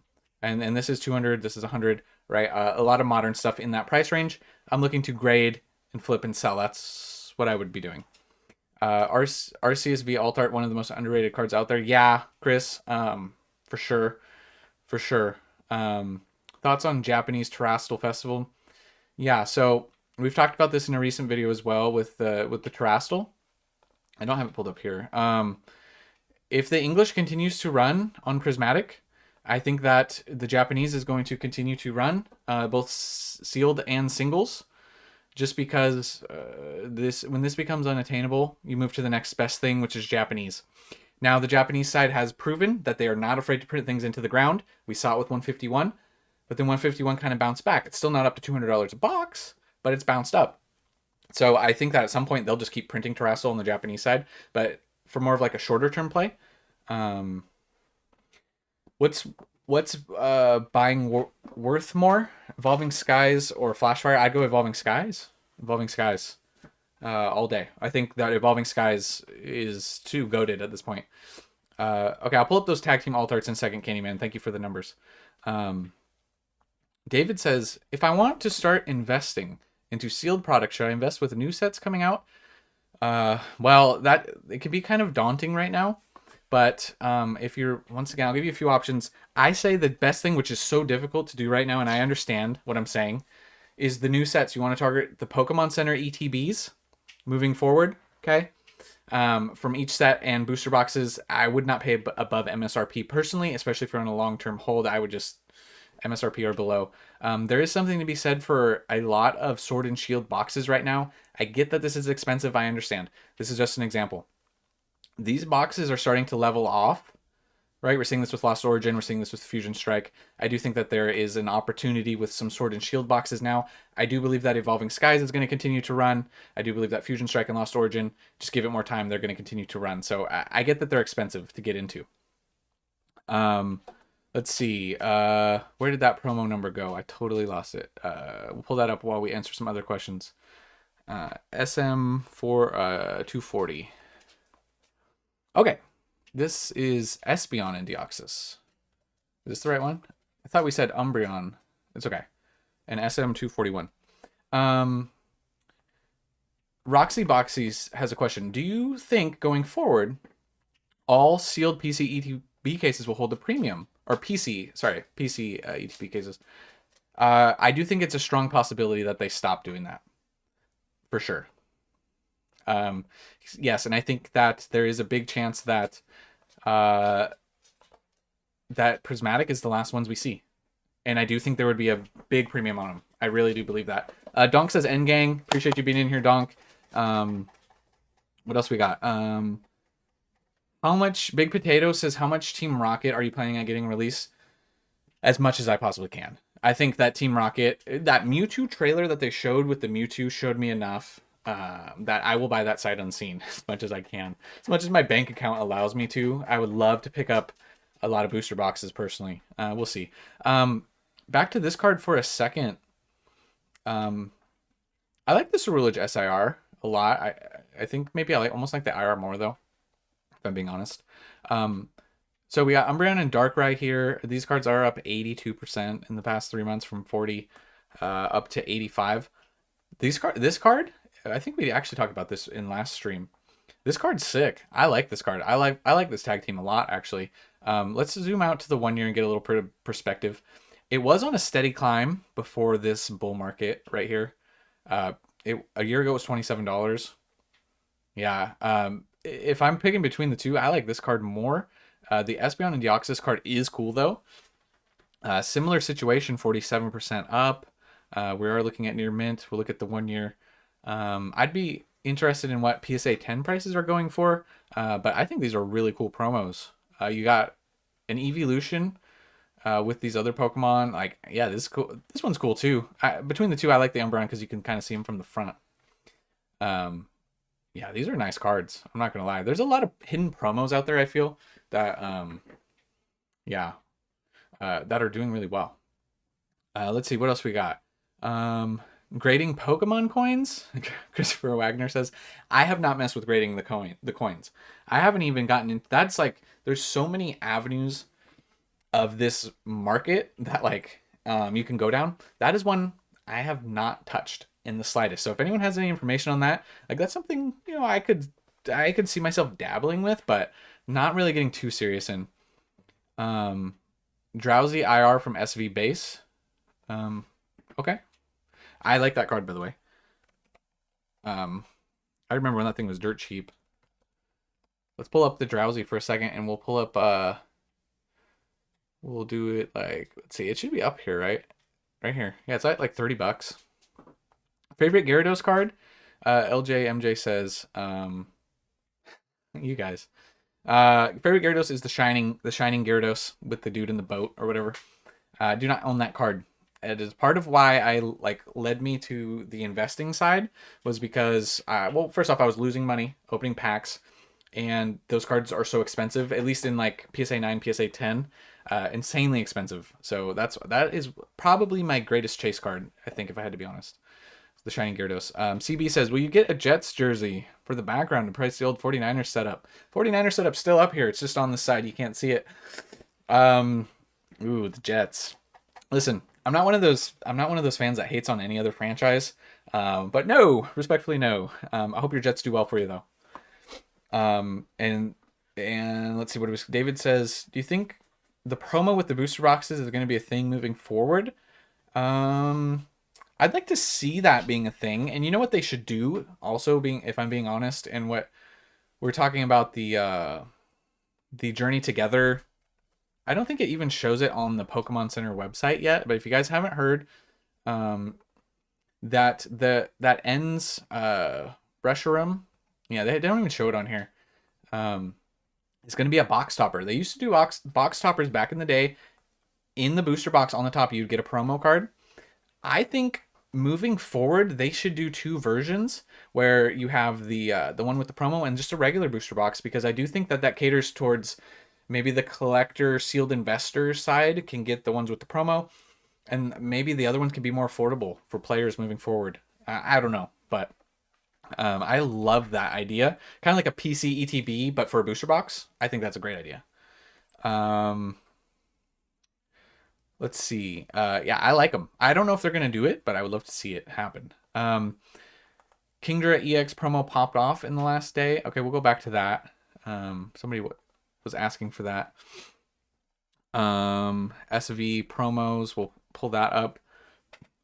And this is 200, this is 100, right? A lot of modern stuff in that price range. I'm looking to grade and flip and sell. That's what I would be doing. RCSV Alt Art, one of the most underrated cards out there. Yeah, Chris, for sure. For sure. Thoughts on Japanese Terastal Festival? Yeah, so we've talked about this in a recent video as well with the Terastal. I don't have it pulled up here. If the English continues to run on Prismatic, I think that the Japanese is going to continue to run both sealed and singles, just because when this becomes unattainable, you move to the next best thing, which is Japanese. Now, the Japanese side has proven that they are not afraid to print things into the ground. We saw it with 151, but then 151 kind of bounced back. It's still not up to $200 a box, but it's bounced up. So I think that at some point they'll just keep printing Terastal on the Japanese side, but for more of like a shorter term play. What's buying worth more? Evolving Skies or Flashfire? I'd go Evolving Skies. Evolving Skies all day. I think that Evolving Skies is too goated at this point. Okay, I'll pull up those tag team alt arts in a second, Candyman. Thank you for the numbers. David says, if I want to start investing into sealed products, should I invest with new sets coming out Well, that it can be kind of daunting right now. But if you're, once again, I'll give you a few options. I say the best thing, which is so difficult to do right now, and I understand what I'm saying, is the new sets. You want to target the Pokemon Center ETBs moving forward, okay? From each set and booster boxes, I would not pay above MSRP personally, especially if you're on a long-term hold. I would just MSRP or below. There is something to be said for a lot of Sword and Shield boxes right now. I get that this is expensive. I understand. This is just an example. These boxes are starting to level off, right? We're seeing this with Lost Origin. We're seeing this with Fusion Strike. I do think that there is an opportunity with some Sword and Shield boxes now. I do believe that Evolving Skies is going to continue to run. I do believe that Fusion Strike and Lost Origin, just give it more time, they're going to continue to run. So I get that they're expensive to get into. Let's see. Where did that promo number go? I totally lost it. We'll pull that up while we answer some other questions. SM4 240. Okay. This is Espeon and Deoxys. Is this the right one? I thought we said Umbreon. It's okay. And SM241. Roxy Boxies has a question. Do you think going forward all sealed PC ETB cases will hold a premium? Or PC ETB cases. I do think it's a strong possibility that they stop doing that. For sure. Yes, and I think that there is a big chance that that Prismatic is the last ones we see. And I do think there would be a big premium on them. I really do believe that. Donk says Endgang. Appreciate you being in here, Donk. What else we got? How much? Big Potato says, how much Team Rocket are you planning on getting released? As much as I possibly can. I think that Team Rocket, that Mewtwo trailer that they showed with the Mewtwo showed me enough that I will buy that sight unseen as much as I can. As much as my bank account allows me to. I would love to pick up a lot of booster boxes personally. We'll see. Back to this card for a second. I like the Cerulege SIR a lot. I think maybe I almost like the IR more though, if I'm being honest. So we got Umbreon and Darkrai here. These cards are up 82% in the past 3 months, from 40 up to 85. This card, I think we actually talked about this in last stream. This card's sick. I like this card. I like this tag team a lot, actually. Let's zoom out to the 1 year and get a little perspective. It was on a steady climb before this bull market right here. A year ago it was $27. Yeah. If I'm picking between the two, I like this card more. The Espeon and Deoxys card is cool though. Similar situation, 47% up. We are looking at near mint. We'll look at the 1 year. I'd be interested in what PSA 10 prices are going for, but I think these are really cool promos. You got an evolution with these other Pokemon. Like, yeah, this is cool. This one's cool too. Between the two, I like the Umbreon because you can kind of see them from the front. Yeah, these are nice cards. I'm not gonna lie. There's a lot of hidden promos out there, I feel, that that are doing really well. Let's see what else we got. Grading Pokemon coins. Christopher Wagner says, I have not messed with grading the coins. I haven't even gotten into that's like, there's so many avenues of this market that like you can go down. That is one I have not touched in the slightest. So if anyone has any information on that, like that's something, you know, I could see myself dabbling with, but not really getting too serious in. Drowsy IR from SV base. Okay. I like that card, by the way. I remember when that thing was dirt cheap. Let's pull up the Drowsy for a second, and we'll pull up, we'll do it like, let's see, it should be up here, right? Right here. Yeah, it's at like $30. Favorite Gyarados card? LJMJ says, you guys. Favorite Gyarados is the shining Gyarados with the dude in the boat or whatever. Do not own that card. It is part of why I led me to the investing side, was because well, first off, I was losing money opening packs, and those cards are so expensive, at least in like PSA 9, PSA 10, insanely expensive. So that is probably my greatest chase card, I think, if I had to be honest. The Shining Gyarados. CB says, will you get a Jets jersey for the background to price the old 49ers setup? 49ers setup still up here. It's just on the side. You can't see it. Ooh, the Jets. Listen, I'm not one of those fans that hates on any other franchise. But no, respectfully, no. I hope your Jets do well for you though. And let's see what it was. David says, do you think the promo with the booster boxes is going to be a thing moving forward? I'd like to see that being a thing. And you know what they should do? Also, being if I'm being honest, and what we're talking about the journey together. I don't think it even shows it on the Pokemon Center website yet. But if you guys haven't heard, that ends Reshiram. Yeah, they don't even show it on here. It's going to be a box topper. They used to do box toppers back in the day. In the booster box on the top, you'd get a promo card. I think moving forward, they should do two versions where you have the one with the promo and just a regular booster box, because I do think that caters towards maybe the collector sealed investor side can get the ones with the promo, and maybe the other ones can be more affordable for players moving forward. I don't know, but I love that idea. Kind of like a PC ETB, but for a booster box. I think that's a great idea. Let's see. Yeah, I like them. I don't know if they're going to do it, but I would love to see it happen. Kingdra EX promo popped off in the last day. Okay, we'll go back to that. Somebody was asking for that. SV promos, we'll pull that up.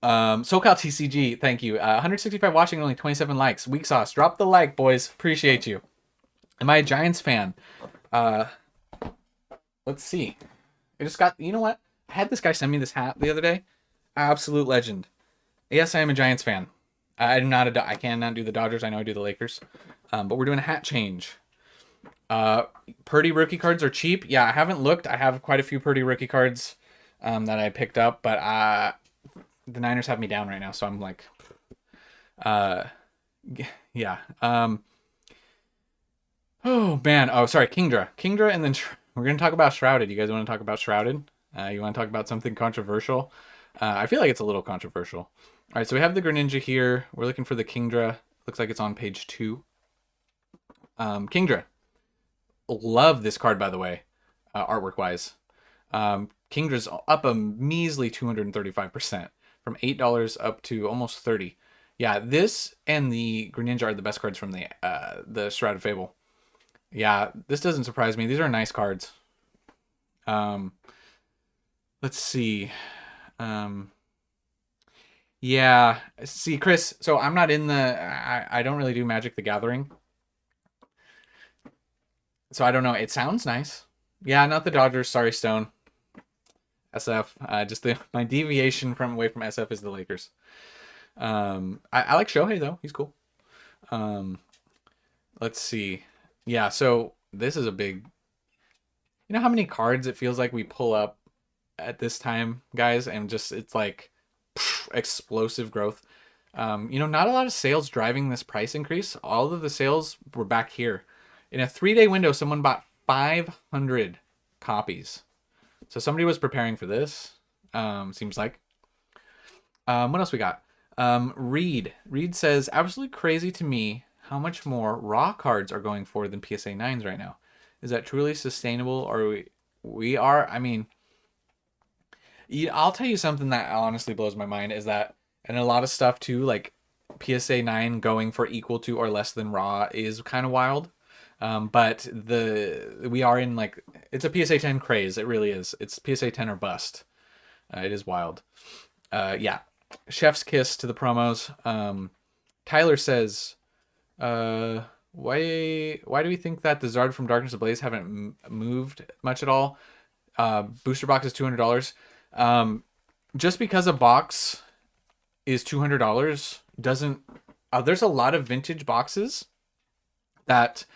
SoCal TCG, thank you. 165 watching, only 27 likes. Weak sauce, drop the like, boys. Appreciate you. Am I a Giants fan? Let's see. I just got, you know what? I had this guy send me this hat the other day. Absolute legend. Yes, I am a Giants fan. I cannot do the Dodgers. I know I do the Lakers. But we're doing a hat change. Purdy rookie cards are cheap. Yeah, I haven't looked. I have quite a few Purdy rookie cards that I picked up, but the Niners have me down right now, so I'm like, yeah. Oh man. Oh, sorry, Kingdra, and then we're gonna talk about Shrouded. You guys want to talk about Shrouded? You want to talk about something controversial? I feel like it's a little controversial. All right, so we have the Greninja here. We're looking for the Kingdra. Looks like it's on page 2. Kingdra. Love this card, by the way, artwork wise. Kingdra's up a measly 235%, from $8 up to almost $30. Yeah, this and the Greninja are the best cards from the Shrouded Fable. Yeah, this doesn't surprise me. These are nice cards. Let's see. Yeah, see, Chris, so I'm not in I don't really do Magic the Gathering. So I don't know. It sounds nice. Yeah, not the Dodgers. Sorry, Stone. SF. Just my deviation from away from SF is the Lakers. I like Shohei though. He's cool. Let's see. Yeah, so this is a big. You know how many cards it feels like we pull up at this time, guys, and just it's like explosive growth. Not a lot of sales driving this price increase. All of the sales were back here. In a 3-day window, someone bought 500 copies. So somebody was preparing for this, seems like. What else we got? Reed says, absolutely crazy to me how much more raw cards are going for than PSA 9s right now. Is that truly sustainable? Or we are? I mean, I'll tell you something that honestly blows my mind is that, and a lot of stuff too, like PSA 9 going for equal to or less than raw is kind of wild. But we are in like, it's a PSA 10 craze. It really is. It's PSA 10 or bust. It is wild. Yeah. Chef's kiss to the promos. Tyler says, why do we think that the Zard from Darkness Ablaze haven't moved much at all? Booster box is $200. Just because a box is $200 doesn't, there's a lot of vintage boxes that,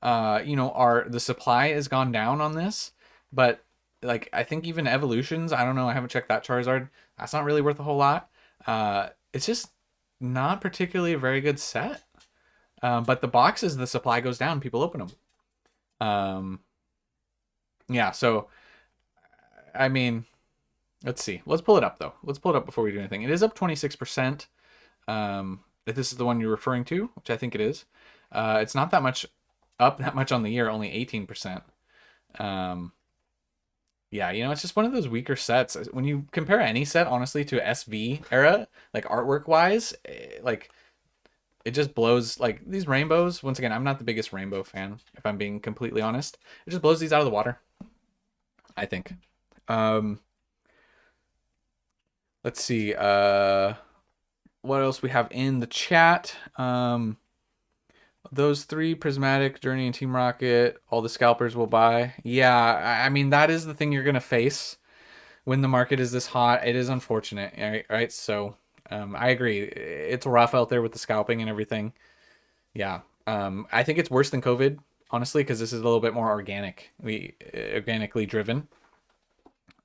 the supply has gone down on this, but like, I think even Evolutions, I don't know, I haven't checked that Charizard. That's not really worth a whole lot. It's just not particularly a very good set. But the boxes, the supply goes down, people open them. Yeah, so, I mean, let's see. Let's pull it up, though. Let's pull it up before we do anything. It is up 26%. If this is the one you're referring to, which I think it is. It's not that much up that much on the year, only 18%. Yeah, it's just one of those weaker sets. When you compare any set, honestly, to SV era, like artwork wise, like it just blows. Like these rainbows. Once again, I'm not the biggest rainbow fan, if I'm being completely honest. It just blows these out of the water, I think. Um, let's see. What else we have in the chat? Those three, Prismatic, Journey, and Team Rocket, all the scalpers will buy. Yeah, I mean, that is the thing you're going to face when the market is this hot. It is unfortunate, right? So I agree. It's rough out there with the scalping and everything. Yeah. I think it's worse than COVID, honestly, because this is a little bit more organically driven.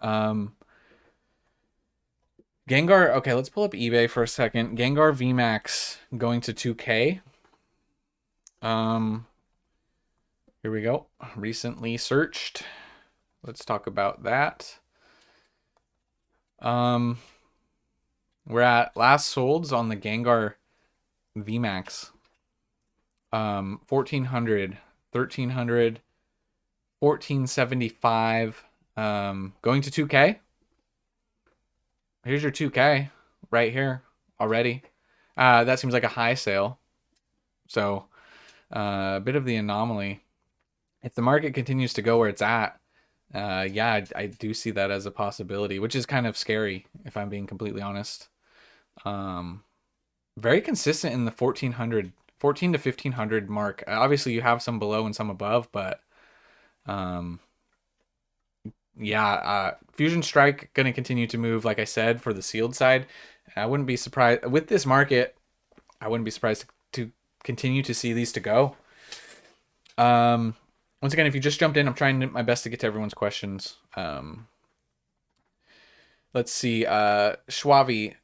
Gengar, okay, let's pull up eBay for a second. Gengar VMAX going to 2K. Here we go. Recently searched. Let's talk about that. We're at last solds on the Gengar VMAX. 1400, 1300, 1475, going to 2K. Here's your 2K right here already. That seems like a high sale. So a bit of the anomaly. If the market continues to go where it's at, yeah, I do see that as a possibility, which is kind of scary if I'm being completely honest. Very consistent in the 1400, 14 to 1500 mark. Obviously, you have some below and some above, but yeah, Fusion Strike going to continue to move, like I said, for the sealed side. I wouldn't be surprised with this market. I wouldn't be surprised to continue to see these to go. Once again, if you just jumped in, I'm trying my best to get to everyone's questions. Let's see. Shwavy,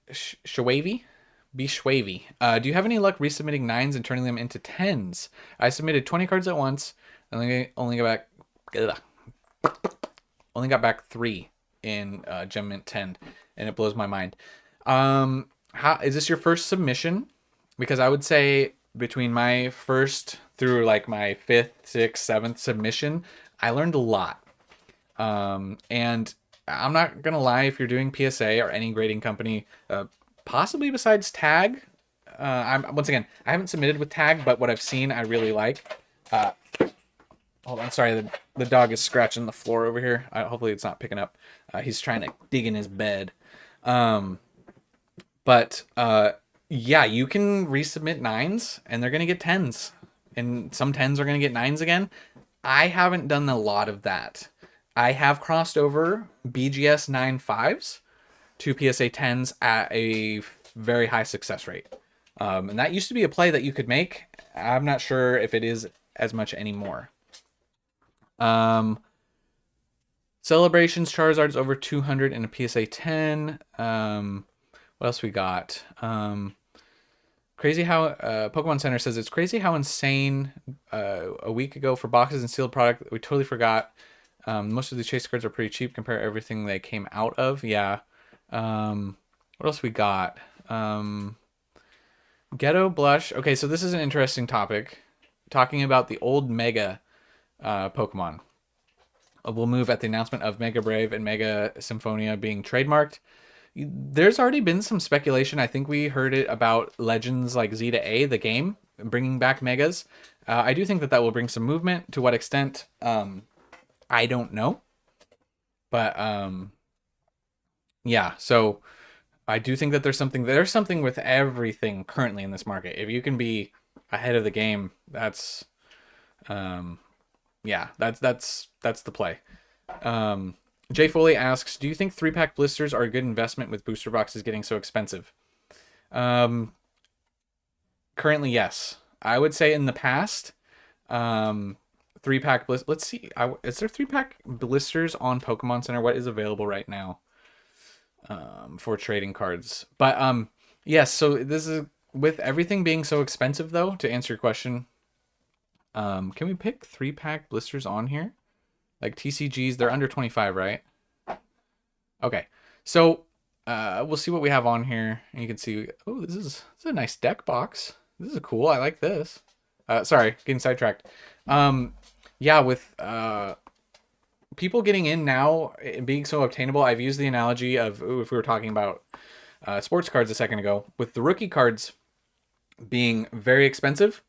Bishwavy. Do you have any luck resubmitting 9s and turning them into 10s? I submitted 20 cards at once. And only got back 3 in Gem Mint 10, and it blows my mind. How is this your first submission? Because I would say between my first through like my 5th, 6th, 7th submission, I learned a lot. And I'm not gonna lie, if you're doing PSA or any grading company, possibly besides Tag, once again, I haven't submitted with Tag, but what I've seen I really like. Hold on, sorry, the dog is scratching the floor over here. Hopefully it's not picking up. He's trying to dig in his bed. Yeah, you can resubmit 9s and they're gonna get 10s, and some 10s are gonna get 9s again. I haven't done a lot of that. I have crossed over BGS 9 5s to PSA 10s at a very high success rate. And that used to be a play that you could make. I'm not sure if it is as much anymore. Celebrations, Charizard's over 200 in a PSA 10. What else we got? Crazy how Pokemon Center says it's crazy how insane a week ago for boxes and sealed product. We totally forgot. Most of the chase cards are pretty cheap compared to everything they came out of. Yeah. What else we got? Ghetto Blush. Okay, so this is an interesting topic. Talking about the old Mega Pokemon. We'll move at the announcement of Mega Brave and Mega Symphonia being trademarked. There's already been some speculation. I think we heard it about Legends like Z to A, the game, bringing back Megas. I do think that will bring some movement. To what extent? I don't know. But yeah, so I do think that there's something with everything currently in this market. If you can be ahead of the game, that's yeah, that's the play. Jay Foley asks, do you think 3-pack blisters are a good investment with booster boxes getting so expensive? Currently, yes. I would say in the past, 3-pack blisters. Let's see. Is there 3-pack blisters on Pokemon Center? What is available right now for trading cards? But yes. So this is with everything being so expensive, though. To answer your question, can we pick 3-pack blisters on here? Like TCGs, they're under 25, right? Okay, so we'll see what we have on here, and you can see. Oh, this is a nice deck box. This is cool. I like this. Sorry, getting sidetracked. Yeah, with people getting in now being so obtainable, I've used the analogy of, if we were talking about sports cards a second ago, with the rookie cards being very expensive,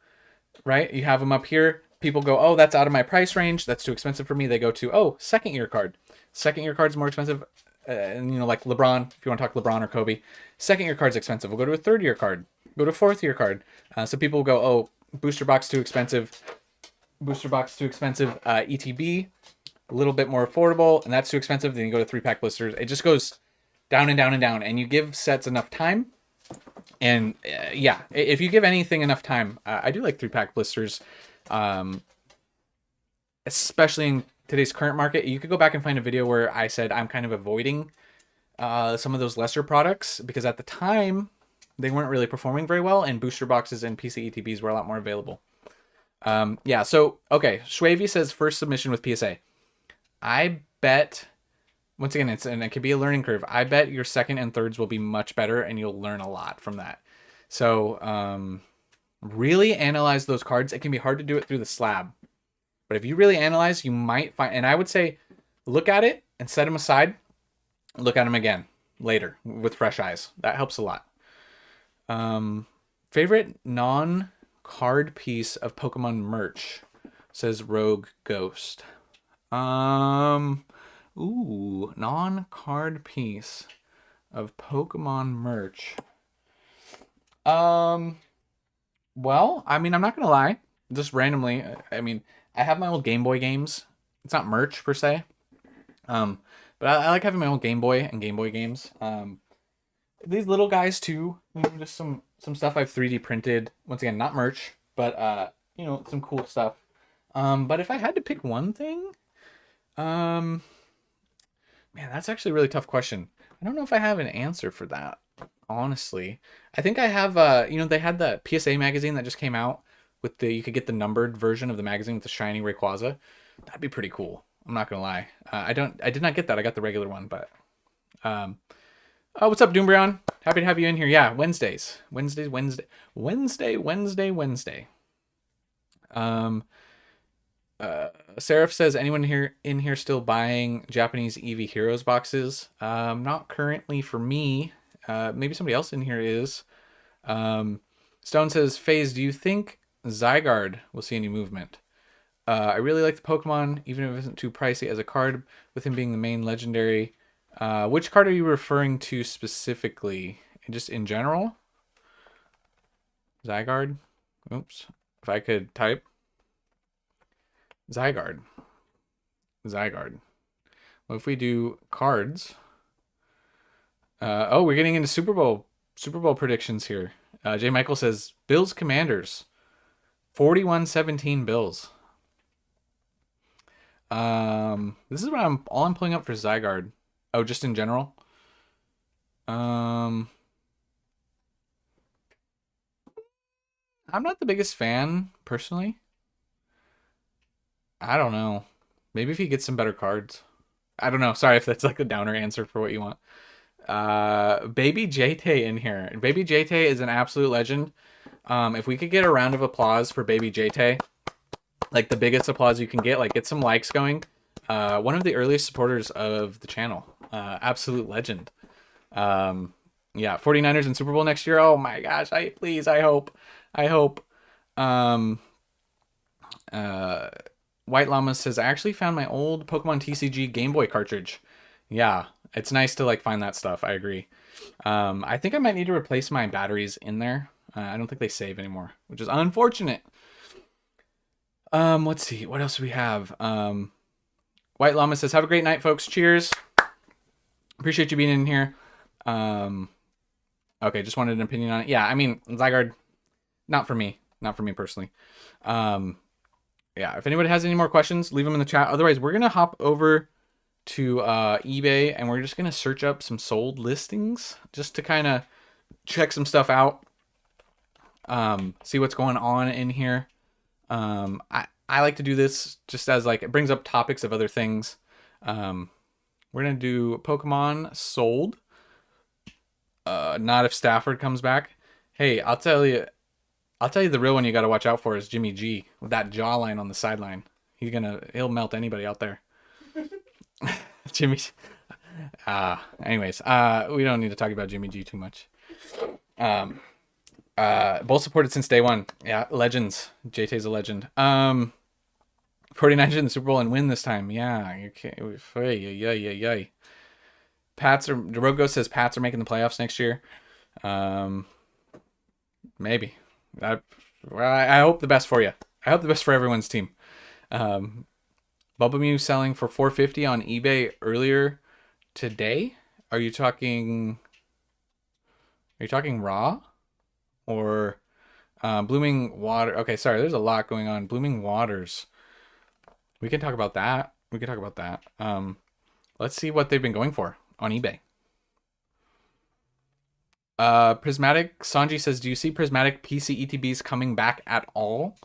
right? You have them up here. People go, oh, that's out of my price range. That's too expensive for me. They go to, oh, second year card. Second year card's more expensive. And, you know, like LeBron, if you want to talk LeBron or Kobe, second year card's expensive. We'll go to a third year card. Go to a fourth year card. So people go, oh, booster box too expensive. Booster box too expensive. ETB, a little bit more affordable, and that's too expensive. Then you go to 3-pack blisters. It just goes down and down and down. And you give sets enough time. And yeah, if you give anything enough time, I do like 3-pack blisters, especially in today's current market. You could go back and find a video where I said I'm kind of avoiding some of those lesser products because at the time they weren't really performing very well, and booster boxes and PC ETBs were a lot more available. Yeah, so okay, Shwavy says first submission with PSA. I bet, once again, it could be a learning curve. I bet your second and thirds will be much better, and you'll learn a lot from that. So really analyze those cards. It can be hard to do it through the slab, but if you really analyze, you might find. And I would say, look at it and set them aside. Look at them again later with fresh eyes. That helps a lot. Favorite non-card piece of Pokemon merch, says Rogue Ghost. Ooh, non-card piece of Pokemon merch. Well, I mean, I'm not gonna lie, just randomly, I mean, I have my old Game Boy games. It's not merch per se. But I like having my old Game Boy and Game Boy games. These little guys too, you know, just some stuff I've 3D printed. Once again, not merch, but you know, some cool stuff. But if I had to pick one thing, man, that's actually a really tough question. I don't know if I have an answer for that, honestly. I think I have, you know, they had the PSA magazine that just came out with you could get the numbered version of the magazine with the shiny Rayquaza. That'd be pretty cool. I'm not gonna lie. I did not get that. I got the regular one, but, oh, what's up, Doombrion? Happy to have you in here. Yeah, Wednesday. Seraph says, anyone in here still buying Japanese Eevee Heroes boxes? Not currently for me. Maybe somebody else in here is. Stone says, FaZe, do you think Zygarde will see any movement? I really like the Pokemon, even if it isn't too pricey as a card, with him being the main legendary. Which card are you referring to specifically? Just in general? Zygarde? Oops. If I could type. Zygarde. What if we do cards? Oh, we're getting into Super Bowl predictions here. J. Michael says Bills Commanders. 41-17 Bills. This is what I'm pulling up for Zygarde. Oh, just in general. I'm not the biggest fan personally. I don't know. Maybe if he gets some better cards. I don't know. Sorry if that's like a downer answer for what you want. Baby JT in here. Baby JT is an absolute legend. If we could get a round of applause for Baby JT, like the biggest applause you can get some likes going. One of the earliest supporters of the channel. Absolute legend. Yeah, 49ers in Super Bowl next year. Oh my gosh. I hope. White Llama says, I actually found my old Pokemon TCG Game Boy cartridge. Yeah, it's nice to like find that stuff. I agree. I think I might need to replace my batteries in there. I don't think they save anymore, which is unfortunate. Let's see. What else do we have? White Llama says, have a great night, folks. Cheers. Appreciate you being in here. Okay, just wanted an opinion on it. Yeah, I mean, Zygarde, not for me. Not for me personally. Yeah, if anybody has any more questions, leave them in the chat. Otherwise, we're going to hop over to eBay, and we're just going to search up some sold listings just to kind of check some stuff out. See what's going on in here. I like to do this just as like, it brings up topics of other things. We're going to do Pokemon sold. Not if Stafford comes back. Hey, I'll tell you the real one you got to watch out for is Jimmy G with that jawline on the sideline. He'll melt anybody out there. Jimmy. Anyways, we don't need to talk about Jimmy G too much. Both supported since day one. Yeah, legends. JT's a legend. 49ers in the Super Bowl and win this time. Yeah, you can't. Yeah. Pats are. Rogo says Pats are making the playoffs next year. Maybe. I hope the best for you. I hope the best for everyone's team. Bubba Mew selling for $450 on eBay earlier today. Are you talking raw or Blooming Water? Okay, sorry. There's a lot going on. Blooming Waters. We can talk about that. Let's see what they've been going for on eBay. Prismatic Sanji says, do you see Prismatic PC ETBs coming back at all?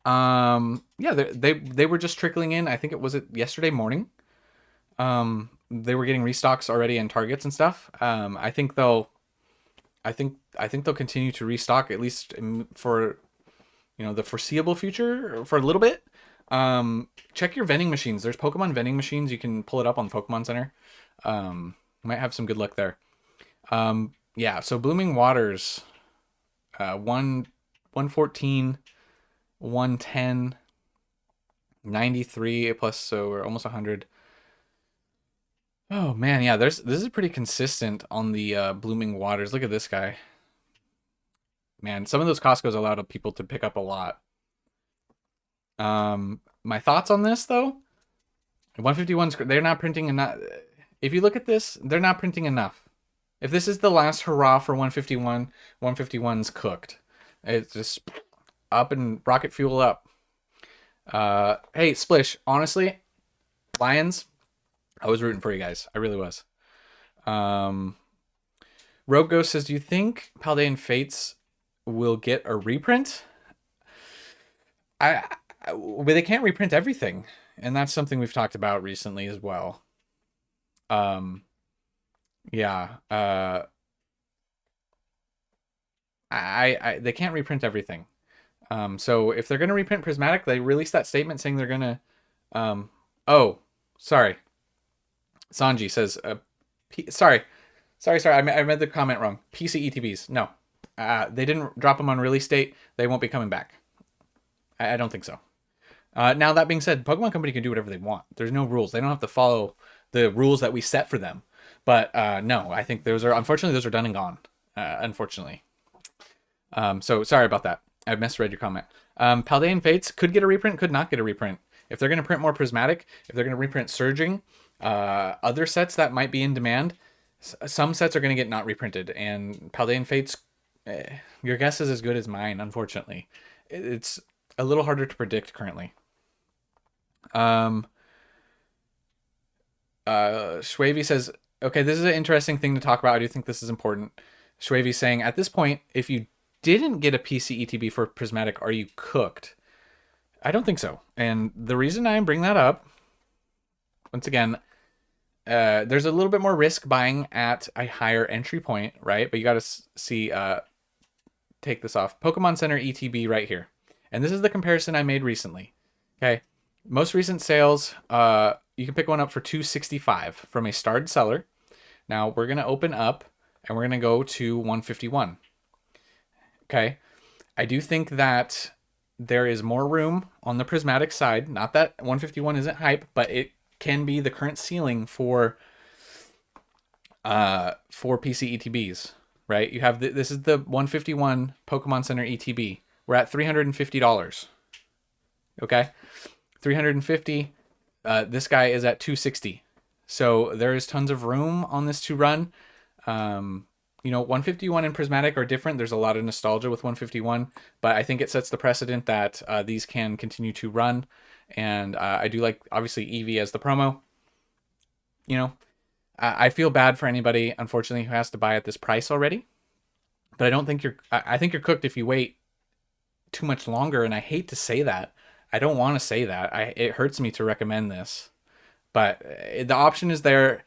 Yeah, they were just trickling in. I think it was yesterday morning. They were getting restocks already in Targets and stuff. I think they'll continue to restock at least for the foreseeable future for a little bit. Check your vending machines. There's Pokemon vending machines. You can pull it up on the Pokemon Center. Might have some good luck there. Yeah, so Blooming Waters, 114, 110, 93 plus, so we're almost 100. Oh man, yeah, this is pretty consistent on the Blooming Waters. Look at this guy. Man, some of those Costco's allowed people to pick up a lot. My thoughts on this though, 151's, they're not printing enough. If you look at this, they're not printing enough. If this is the last hurrah for 151, 151's cooked. It's just up and rocket fuel up. Hey, Splish, honestly, Lions, I was rooting for you guys. I really was. Rogue Ghost says, do you think Paldean Fates will get a reprint? Well, they can't reprint everything, and that's something we've talked about recently as well. Yeah. They can't reprint everything. So if they're gonna reprint Prismatic, they released that statement saying they're gonna. Oh, sorry. Sanji says, sorry. I read the comment wrong. PC ETBs. No, they didn't drop them on release date. They won't be coming back. I don't think so. Now that being said, Pokemon Company can do whatever they want. There's no rules. They don't have to follow the rules that we set for them. But no, I think unfortunately those are done and gone. Unfortunately. So sorry about that. I misread your comment. Paldean Fates could get a reprint, could not get a reprint. If they're going to print more Prismatic, if they're going to reprint Surging, other sets that might be in demand, some sets are going to get not reprinted. And Paldean Fates, your guess is as good as mine, unfortunately. It's a little harder to predict currently. Schwavy says, okay, this is an interesting thing to talk about. I do think this is important. Schwavy saying, at this point, if you didn't get a PC ETB for Prismatic, are you cooked? I don't think so. And the reason I bring that up, once again, there's a little bit more risk buying at a higher entry point, right? But you got to see, take this off. Pokemon Center ETB right here. And this is the comparison I made recently. Okay. Most recent sales, you can pick one up for $265 from a starred seller. Now we're going to open up and we're going to go to 151. Okay. I do think that there is more room on the Prismatic side. Not that 151 isn't hype, but it can be the current ceiling for PC ETBs, right? You have this is the 151 Pokemon Center ETB. We're at $350. Okay. 350. This guy is at 260. So there is tons of room on this to run. 151 and Prismatic are different. There's a lot of nostalgia with 151, but I think it sets the precedent that these can continue to run. And I do like, obviously, Eevee as the promo. I feel bad for anybody, unfortunately, who has to buy at this price already. But I think you're cooked if you wait too much longer. And I hate to say that. I don't want to say that. It hurts me to recommend this. But the option is there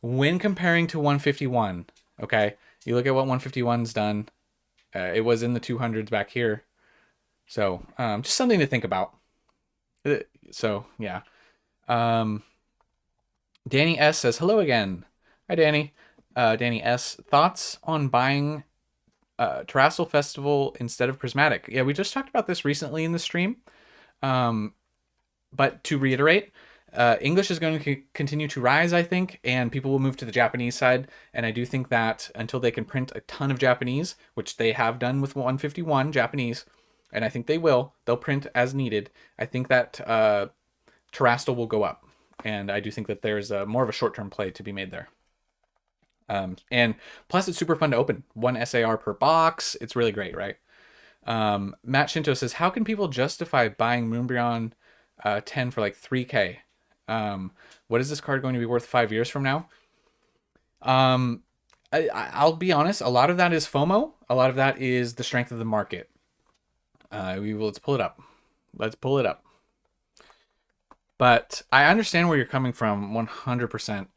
when comparing to 151. Okay, you look at what 151's done. It was in the 200s back here. So just something to think about. So yeah. Danny S says, hello again. Hi, Danny. Danny S, thoughts on buying Terrassal Festival instead of Prismatic? Yeah, we just talked about this recently in the stream. But to reiterate, English is going to continue to rise, I think, and people will move to the Japanese side. And I do think that until they can print a ton of Japanese, which they have done with 151 Japanese, and I think they'll print as needed. I think that Terastal will go up. And I do think that there's more of a short-term play to be made there. And plus, it's super fun to open. 1 SAR per box. It's really great, right? Matt Shinto says, how can people justify buying Moonbryon 10 for like 3K? What is this card going to be worth 5 years from now? I'll be honest, a lot of that is FOMO. A lot of that is the strength of the market. Let's pull it up. Let's pull it up. But I understand where you're coming from 100%.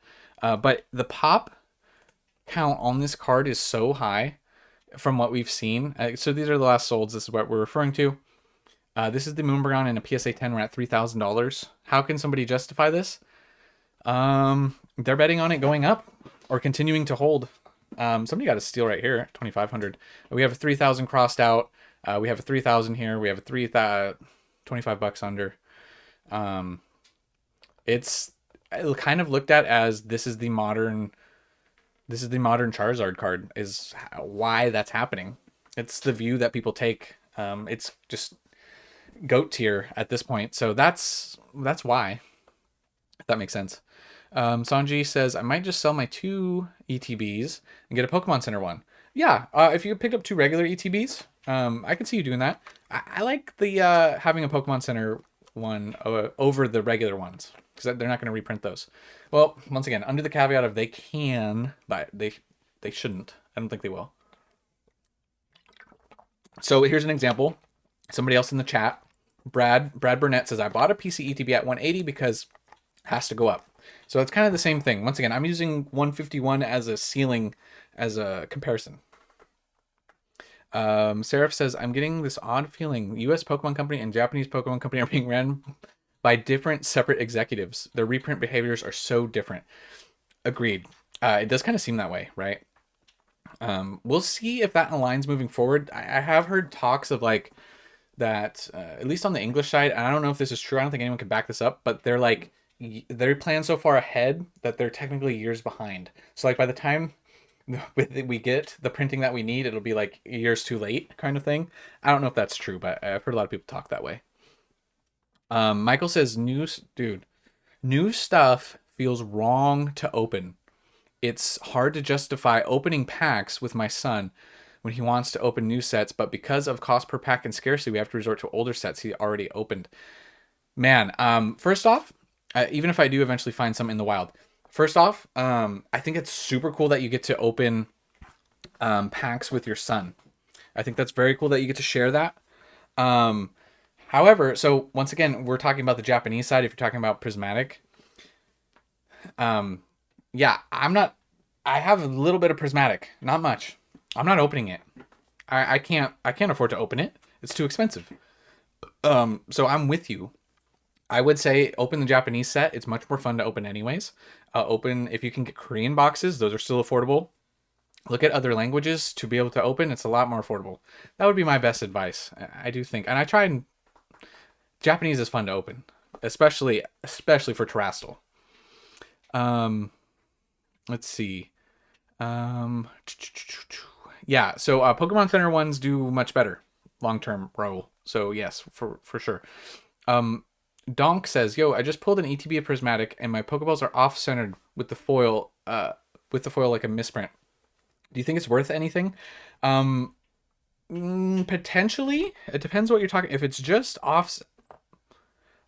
But the pop count on this card is so high from what we've seen. So these are the last solds. This is what we're referring to. This is the Moonbryon in a PSA 10. We're at $3,000. How can somebody justify this? They're betting on it going up or continuing to hold. Somebody got a steal right here, 2,500. We have a 3,000 crossed out. We have a 3,000 here. We have a 25 bucks under. It's kind of looked at as this is the modern Charizard card, is why that's happening. It's the view that people take. It's just GOAT tier at this point. So that's why, if that makes sense. Sanji says, I might just sell my 2 ETBs and get a Pokemon Center one. Yeah, if you picked up 2 regular ETBs, I can see you doing that. I like the having a Pokemon Center one over the regular ones, because they're not going to reprint those. Well, once again, under the caveat of they can, but they shouldn't. I don't think they will. So here's an example. Somebody else in the chat, Brad Burnett says, I bought a PC ETB at 180 because it has to go up. So it's kind of the same thing. Once again, I'm using 151 as a ceiling, as a comparison. Seraph says, I'm getting this odd feeling. US Pokemon Company and Japanese Pokemon Company are being ran by different separate executives. Their reprint behaviors are so different. Agreed. It does kind of seem that way, right? We'll see if that aligns moving forward. I have heard talks of like that, at least on the English side, and I don't know if this is true. I don't think anyone can back this up, but they're like, they plan so far ahead that they're technically years behind. So like by the time we get the printing that we need, it'll be like years too late kind of thing. I don't know if that's true, but I've heard a lot of people talk that way. Michael says, new stuff feels wrong to open. It's hard to justify opening packs with my son when he wants to open new sets, but because of cost per pack and scarcity, we have to resort to older sets he already opened. Man, first off, even if I do eventually find some in the wild, first off, I think it's super cool that you get to open packs with your son. I think that's very cool that you get to share that. However, so once again, we're talking about the Japanese side. If you're talking about Prismatic, yeah, I have a little bit of Prismatic, not much. I'm not opening it. I can't afford to open it. It's too expensive. So I'm with you. I would say open the Japanese set. It's much more fun to open anyways. Open, if you can get Korean boxes, those are still affordable. Look at other languages to be able to open. It's a lot more affordable. That would be my best advice. I do think, and I try and Japanese is fun to open, especially for Terastal. Let's see. Yeah, so Pokemon Center ones do much better long-term role. So yes, for sure. Donk says, yo, I just pulled an ETB of Prismatic and my Pokeballs are off-centered with the foil like a misprint. Do you think it's worth anything? Potentially. It depends what you're talking. If it's just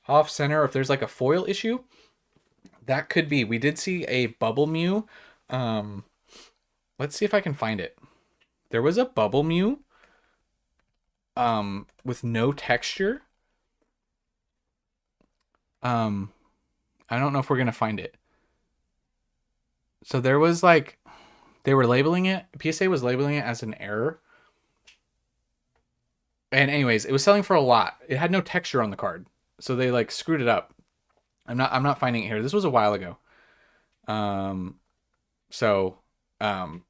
off-center, if there's like a foil issue, that could be. We did see a Bubble Mew. Let's see if I can find it. There was a Bubble Mew with no texture. I don't know if we're gonna find it. So there was like, they were labeling it, PSA was labeling it as an error. And anyways, it was selling for a lot. It had no texture on the card. So they like screwed it up. I'm not finding it here. This was a while ago. Um, so, um,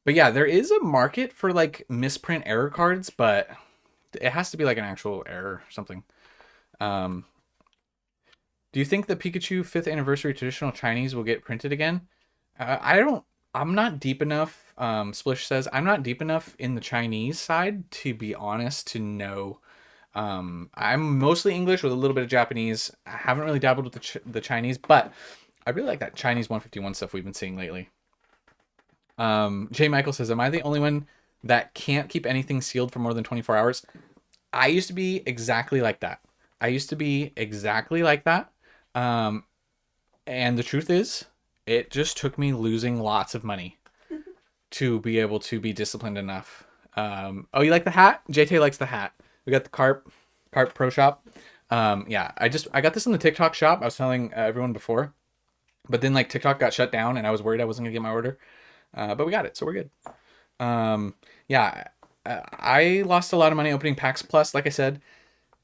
but yeah, there is a market for like misprint error cards, but it has to be like an actual error or something. Um, do you think the Pikachu 5th anniversary traditional Chinese will get printed again? I don't. I'm not deep enough. Splish says I'm not deep enough in the Chinese side to be honest to know. I'm mostly English with a little bit of Japanese. I haven't really dabbled with the Chinese, but I really like that Chinese 151 stuff we've been seeing lately. Jay Michael says, "Am I the only one that can't keep anything sealed for more than 24 hours?" I used to be exactly like that. And the truth is, it just took me losing lots of money to be able to be disciplined enough. Oh, you like the hat? JT likes the hat. We got the Carp Pro Shop. Yeah, I got this in the TikTok shop. I was telling everyone before, but then like TikTok got shut down, and I was worried I wasn't gonna get my order. But we got it, so we're good. Yeah, I lost a lot of money opening packs. Plus, like I said,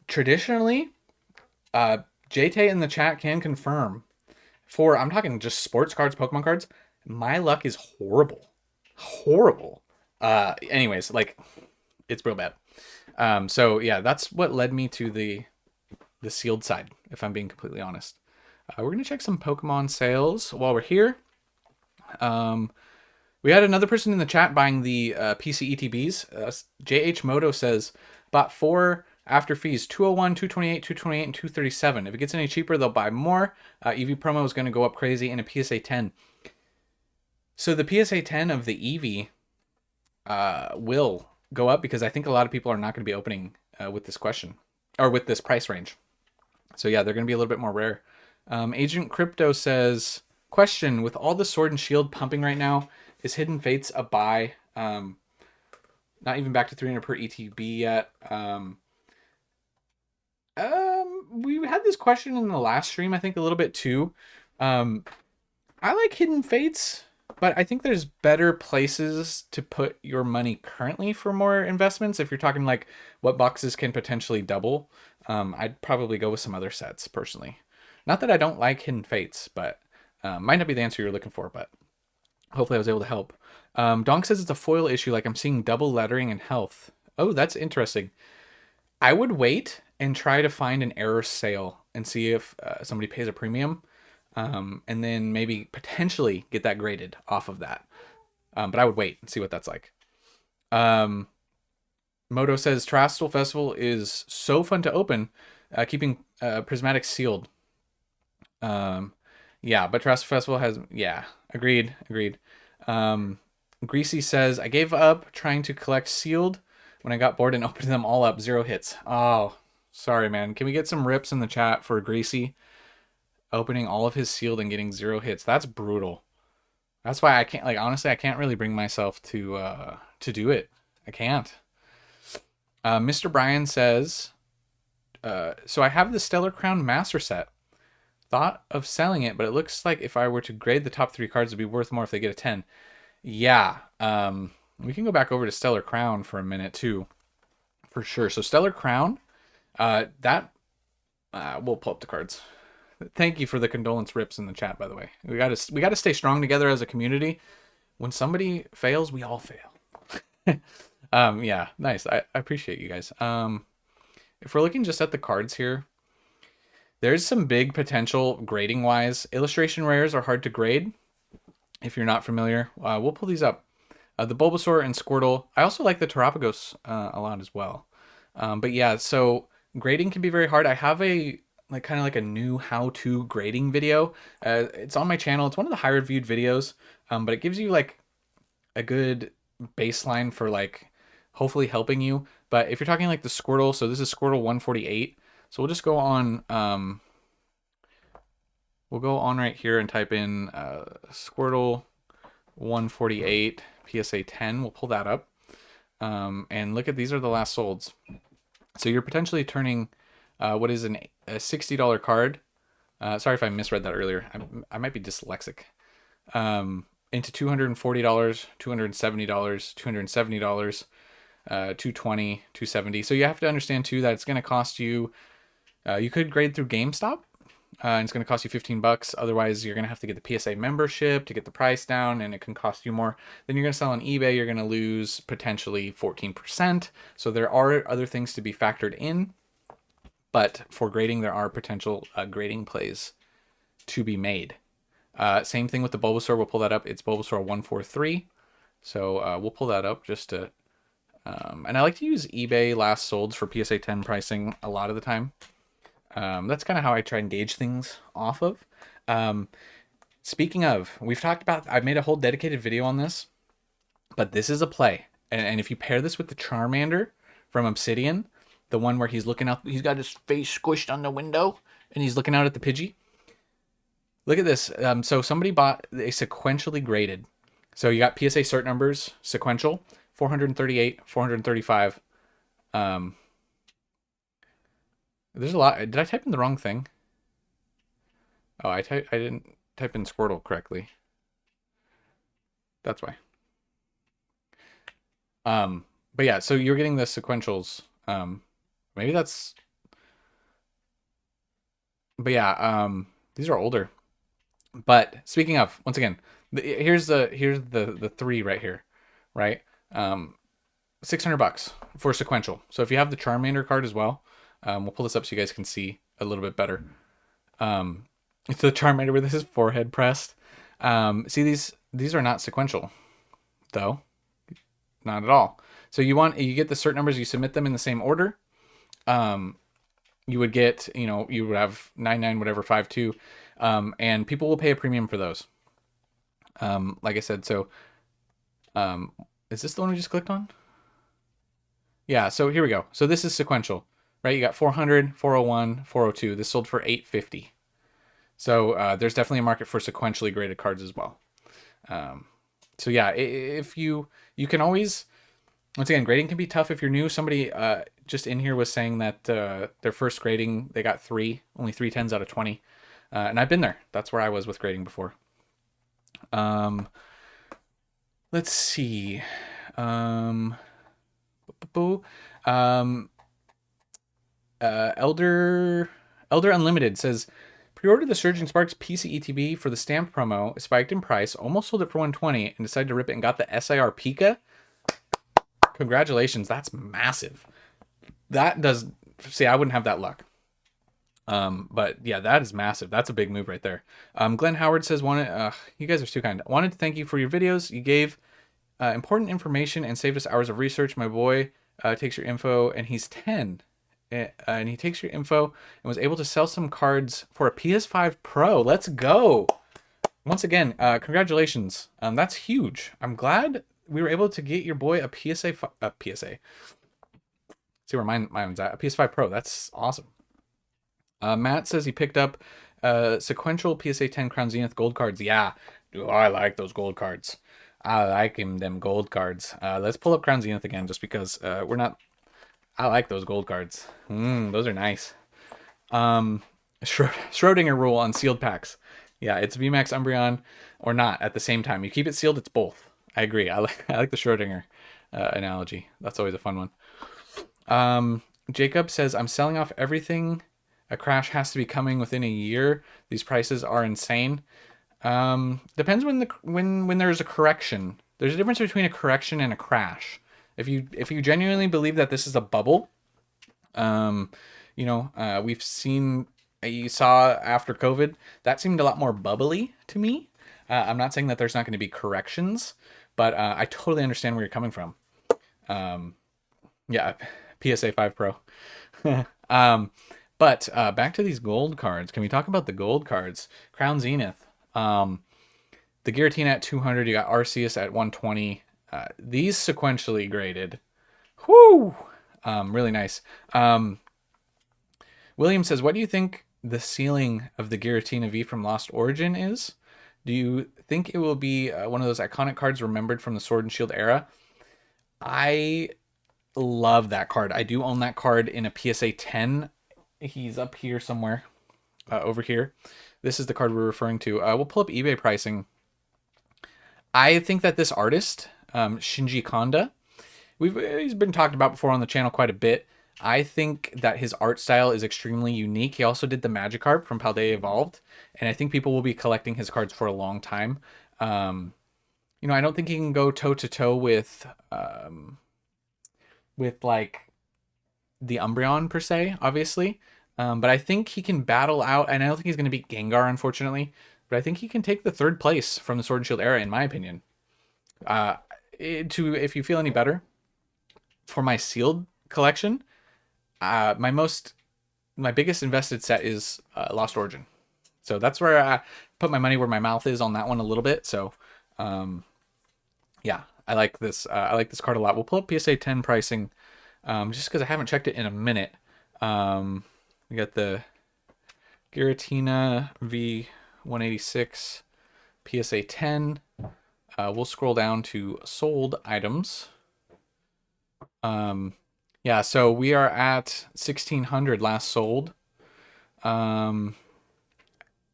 traditionally, JT in the chat can confirm. I'm talking just sports cards, Pokemon cards, my luck is horrible. Horrible. Anyways, like, it's real bad. So yeah, that's what led me to the sealed side, if I'm being completely honest. We're gonna check some Pokemon sales while we're here. We had another person in the chat buying the PC ETBs. JH Moto says, bought 4 after fees, 201, 228, 228, and 237. If it gets any cheaper, they'll buy more. EV promo is going to go up crazy in a PSA 10. So the PSA 10 of the EV will go up because I think a lot of people are not going to be opening with this question or with this price range. So yeah, they're going to be a little bit more rare. Agent Crypto says, question, with all the Sword and Shield pumping right now, is Hidden Fates a buy? Not even back to 300 per ETB yet. We had this question in the last stream, I think a little bit too. I like Hidden Fates, but I think there's better places to put your money currently for more investments. If you're talking like what boxes can potentially double, I'd probably go with some other sets personally. Not that I don't like Hidden Fates, but might not be the answer you're looking for, but hopefully I was able to help. Donk says it's a foil issue, like I'm seeing double lettering in health. Oh, that's interesting. I would wait and try to find an error sale and see if somebody pays a premium, and then maybe potentially get that graded off of that. But I would wait and see what that's like. Moto says Trastal Festival is so fun to open, keeping Prismatic sealed. Yeah, but Trastal Festival has, yeah, agreed. Greasy says, I gave up trying to collect sealed when I got bored and opened them all up. 0 hits. Oh, sorry, man. Can we get some rips in the chat for Greasy opening all of his sealed and getting 0 hits? That's brutal. That's why I can't, like, honestly, I can't really bring myself to do it. I can't. Mr. Bryan says, so I have the Stellar Crown Master Set. Thought of selling it, but it looks like if I were to grade the top 3 cards, it'd be worth more if they get a 10. Yeah, we can go back over to Stellar Crown for a minute too, for sure. So Stellar Crown, we'll pull up the cards. Thank you for the condolence rips in the chat, by the way. We gotta stay strong together as a community. When somebody fails, we all fail. Yeah, nice. I appreciate you guys. If we're looking just at the cards here, there's some big potential grading wise. Illustration rares are hard to grade if you're not familiar. We'll pull these up. The Bulbasaur and Squirtle. I also like the Terapagos a lot as well. But yeah, so grading can be very hard. I have a kind of like a new how-to grading video. It's on my channel. It's one of the higher viewed videos, but it gives you like a good baseline for like hopefully helping you. But if you're talking like the Squirtle, so this is Squirtle 148. So we'll just go on. We'll go on right here and type in Squirtle 148 PSA 10. We'll pull that up. And look at, these are the last solds. So you're potentially turning what is a $60 card. Sorry if I misread that earlier. I might be dyslexic. Into $240, $270, $270, $220, $270. So you have to understand too that it's going to cost you. You could grade through GameStop. and it's going to cost you 15 bucks. Otherwise, you're going to have to get the PSA membership to get the price down, and it can cost you more. Then you're going to sell on eBay. You're going to lose potentially 14%. So there are other things to be factored in. But for grading, there are potential grading plays to be made. Same thing with the Bulbasaur. We'll pull that up. It's Bulbasaur 143. So we'll pull that up just to... and I like to use eBay last solds for PSA 10 pricing a lot of the time. That's kind of how I try and gauge things off of. Speaking of, we've talked about, I've made a whole dedicated video on this, but this is a play. And if you pair this with the Charmander from Obsidian, the one where he's looking out, he's got his face squished on the window and he's looking out at the Pidgey. Look at this. So somebody bought a sequentially graded. So you got PSA cert numbers, sequential, 438, 435. There's a lot. Did I type in the wrong thing? Oh, I didn't type in Squirtle correctly. That's why. But yeah, so you're getting the sequentials. Maybe that's... But yeah, these are older. But speaking of, once again, here's the three right here, right? 600 bucks for sequential. So if you have the Charmander card as well, we'll pull this up so you guys can see a little bit better. It's the Charmander with his forehead pressed. See, these are not sequential, though. Not at all. So you get the cert numbers, you submit them in the same order. You would get, you would have 99 whatever 52, and people will pay a premium for those. Like I said, so is this the one we just clicked on? Yeah, so here we go. So this is sequential, right? You got 400, 401, 402. This sold for 850. So there's definitely a market for sequentially graded cards as well. So yeah, if you can always, once again, grading can be tough if you're new. Somebody just in here was saying that their first grading, they got only 3 10s out of 20. And I've been there. That's where I was with grading before. Let's see. Elder Unlimited says, pre-ordered the Surging Sparks PC ETB for the stamped promo, spiked in price, almost sold it for 120, and decided to rip it and got the SIR Pika. Congratulations, that's massive. That does... See, I wouldn't have that luck. But yeah, that is massive. That's a big move right there. Glenn Howard says, you guys are too kind. Wanted to thank you for your videos. You gave important information and saved us hours of research. My boy takes your info, and he's 10. And he takes your info and was able to sell some cards for a PS5 Pro. Let's go. Once again, congratulations. That's huge. I'm glad we were able to get your boy a PSA. See where mine's at. A PS5 Pro. That's awesome. Matt says he picked up sequential PSA 10 Crown Zenith gold cards. Yeah, I like those gold cards. I like them gold cards. Let's pull up Crown Zenith again, just because we're not... I like those gold cards. Those are nice. Schrodinger rule on sealed packs. Yeah, it's VMAX Umbreon or not at the same time. You keep it sealed, it's both. I agree. I like the Schrodinger analogy. That's always a fun one. Jacob says, I'm selling off everything. A crash has to be coming within a year. These prices are insane. Depends when there's a correction. There's a difference between a correction and a crash. If you genuinely believe that this is a bubble, we've seen, you saw after COVID, that seemed a lot more bubbly to me. I'm not saying that there's not going to be corrections, but I totally understand where you're coming from. Yeah, PSA 5 Pro. But back to these gold cards. Can we talk about the gold cards? Crown Zenith. The Giratina at 200. You got Arceus at 120. These sequentially graded. Whoo! Really nice. William says, what do you think the ceiling of the Giratina V from Lost Origin is? Do you think it will be one of those iconic cards remembered from the Sword and Shield era? I love that card. I do own that card in a PSA 10. He's up here somewhere. Over here. This is the card we're referring to. We'll pull up eBay pricing. I think that this artist, Shinji Kanda, he's been talked about before on the channel quite a bit. I think that his art style is extremely unique. He also did the Magikarp from Paldea Evolved, and I think people will be collecting his cards for a long time. You know, I don't think he can go toe to toe with like the Umbreon per se, obviously. But I think he can battle out, and I don't think he's going to beat Gengar, unfortunately. But I think he can take the third place from the Sword and Shield era, in my opinion. If you feel any better, for my sealed collection, my biggest invested set is Lost Origin. So that's where I put my money where my mouth is on that one a little bit. So, yeah, I like this. I like this card a lot. We'll pull up PSA 10 pricing, just because I haven't checked it in a minute. We got the Giratina V186 PSA 10. We'll scroll down to sold items. Yeah, so we are at 1,600 last sold. I'm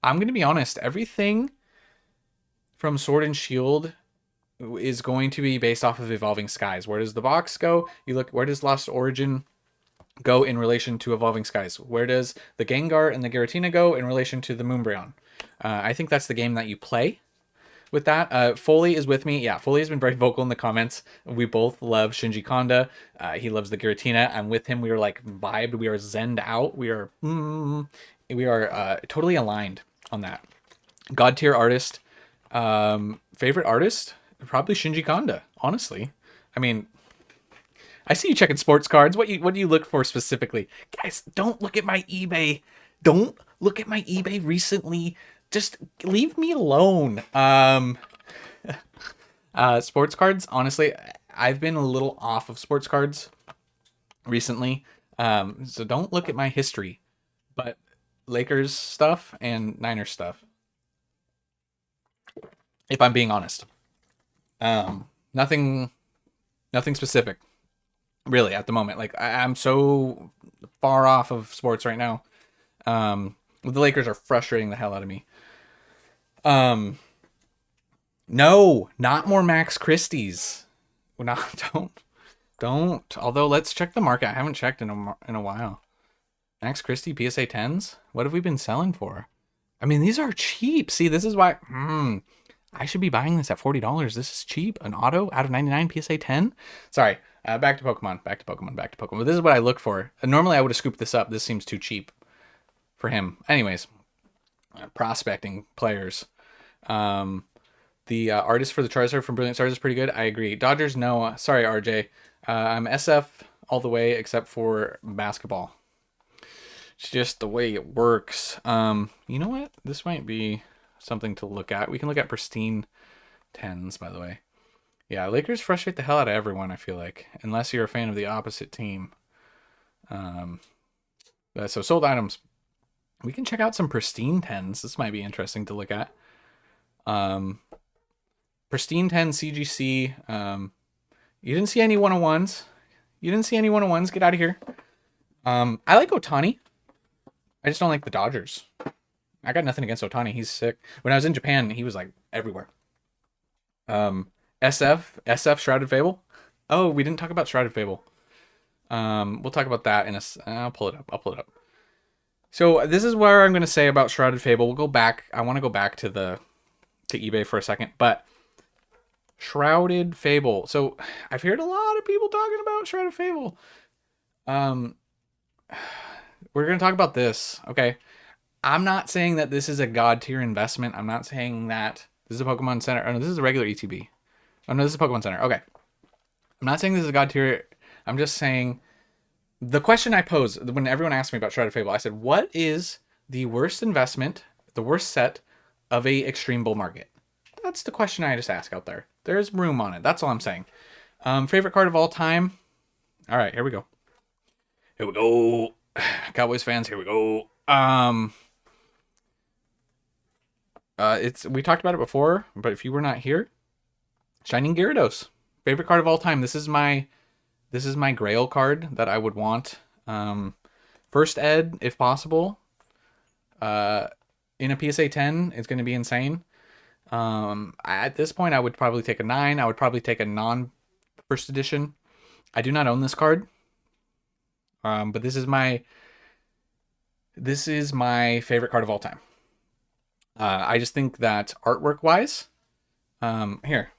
going to be honest, everything from Sword and Shield is going to be based off of Evolving Skies. Where does the box go? You look, where does Lost Origin go in relation to Evolving Skies? Where does the Gengar and the Giratina go in relation to the Moonbreon? I think that's the game that you play with that. Foley is with me. Yeah, Foley has been very vocal in the comments. We both love Shinji Kanda. He loves the Giratina. I'm with him. We are like vibed. We are zenned out. We are totally aligned on that. God tier artist. Favorite artist? Probably Shinji Kanda, honestly. I mean, I see you checking sports cards. What do you look for specifically? Guys, don't look at my eBay. Don't look at my eBay recently. Just leave me alone. Sports cards, honestly, I've been a little off of sports cards recently. So don't look at my history. But Lakers stuff and Niners stuff, if I'm being honest. Nothing specific, really, at the moment. Like, I'm so far off of sports right now. The Lakers are frustrating the hell out of me. No, not more Max Christie's. Don't. Although, let's check the market. I haven't checked in a while. Max Christie PSA 10s? What have we been selling for? I mean, these are cheap. See, this is why I should be buying this at $40. This is cheap. An auto out of 99 PSA 10? Sorry. Back to Pokemon. But this is what I look for. Normally, I would have scooped this up. This seems too cheap for him. Anyways, prospecting players. The artist for the Charizard from Brilliant Stars is pretty good. I agree. Dodgers, no. Sorry, RJ. I'm SF all the way except for basketball. It's just the way it works. You know what? This might be something to look at. We can look at pristine 10s, by the way. Yeah, Lakers frustrate the hell out of everyone, I feel like. Unless you're a fan of the opposite team. So sold items. We can check out some pristine 10s. This might be interesting to look at. Pristine 10 CGC. You didn't see any 101s. Get out of here. I like Otani. I just don't like the Dodgers. I got nothing against Otani. He's sick. When I was in Japan, he was like everywhere. SF Shrouded Fable. Oh, we didn't talk about Shrouded Fable. We'll talk about that I'll pull it up. So this is where I'm going to say about Shrouded Fable. We'll go back. I want to go back to eBay for a second, but Shrouded Fable. So I've heard a lot of people talking about Shrouded Fable. We're going to talk about this. Okay. I'm not saying that this is a god tier investment. I'm not saying that this is a Pokemon Center. Oh no, this is a regular ETB. Oh no, this is a Pokemon Center. Okay. I'm not saying this is a god tier. I'm just saying the question I posed when everyone asked me about Shrouded Fable, I said, what is the worst investment, the worst set of a extreme bull market? That's the question I just ask out there. There's room on it. That's all I'm saying. Favorite card of all time. All right, here we go. Cowboys fans, here we go. We talked about it before, but if you were not here, Shining Gyarados, favorite card of all time. This is my grail card that I would want. First ed, if possible. In a PSA 10, it's going to be insane. At this point, I would probably take a 9. I would probably take a non-first edition. I do not own this card. But this is my favorite card of all time. I just think that artwork wise, here,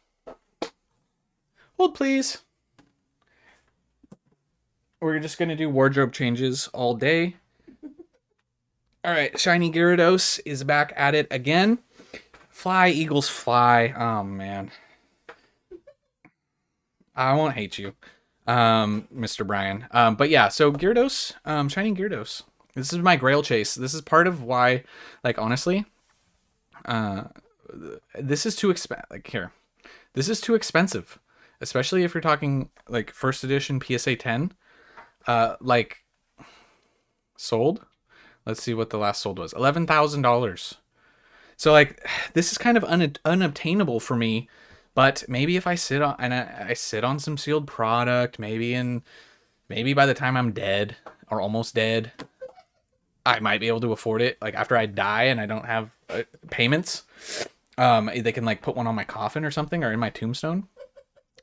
hold please. We're just gonna do wardrobe changes all day. All right, Shiny Gyarados is back at it again. Fly, Eagles, fly. Oh man, I won't hate you, Mr. Brian. But yeah, so Gyarados, Shiny Gyarados. This is my grail chase. This is part of why, like, honestly, this is too expensive. Like, here, this is too expensive, especially if you're talking like first edition PSA 10. Like, sold. Let's see what the last sold was. $11,000. So like, this is kind of unobtainable for me. But maybe if I sit on I sit on some sealed product, maybe by the time I'm dead or almost dead, I might be able to afford it. Like after I die and I don't have payments, they can like put one on my coffin or something, or in my tombstone.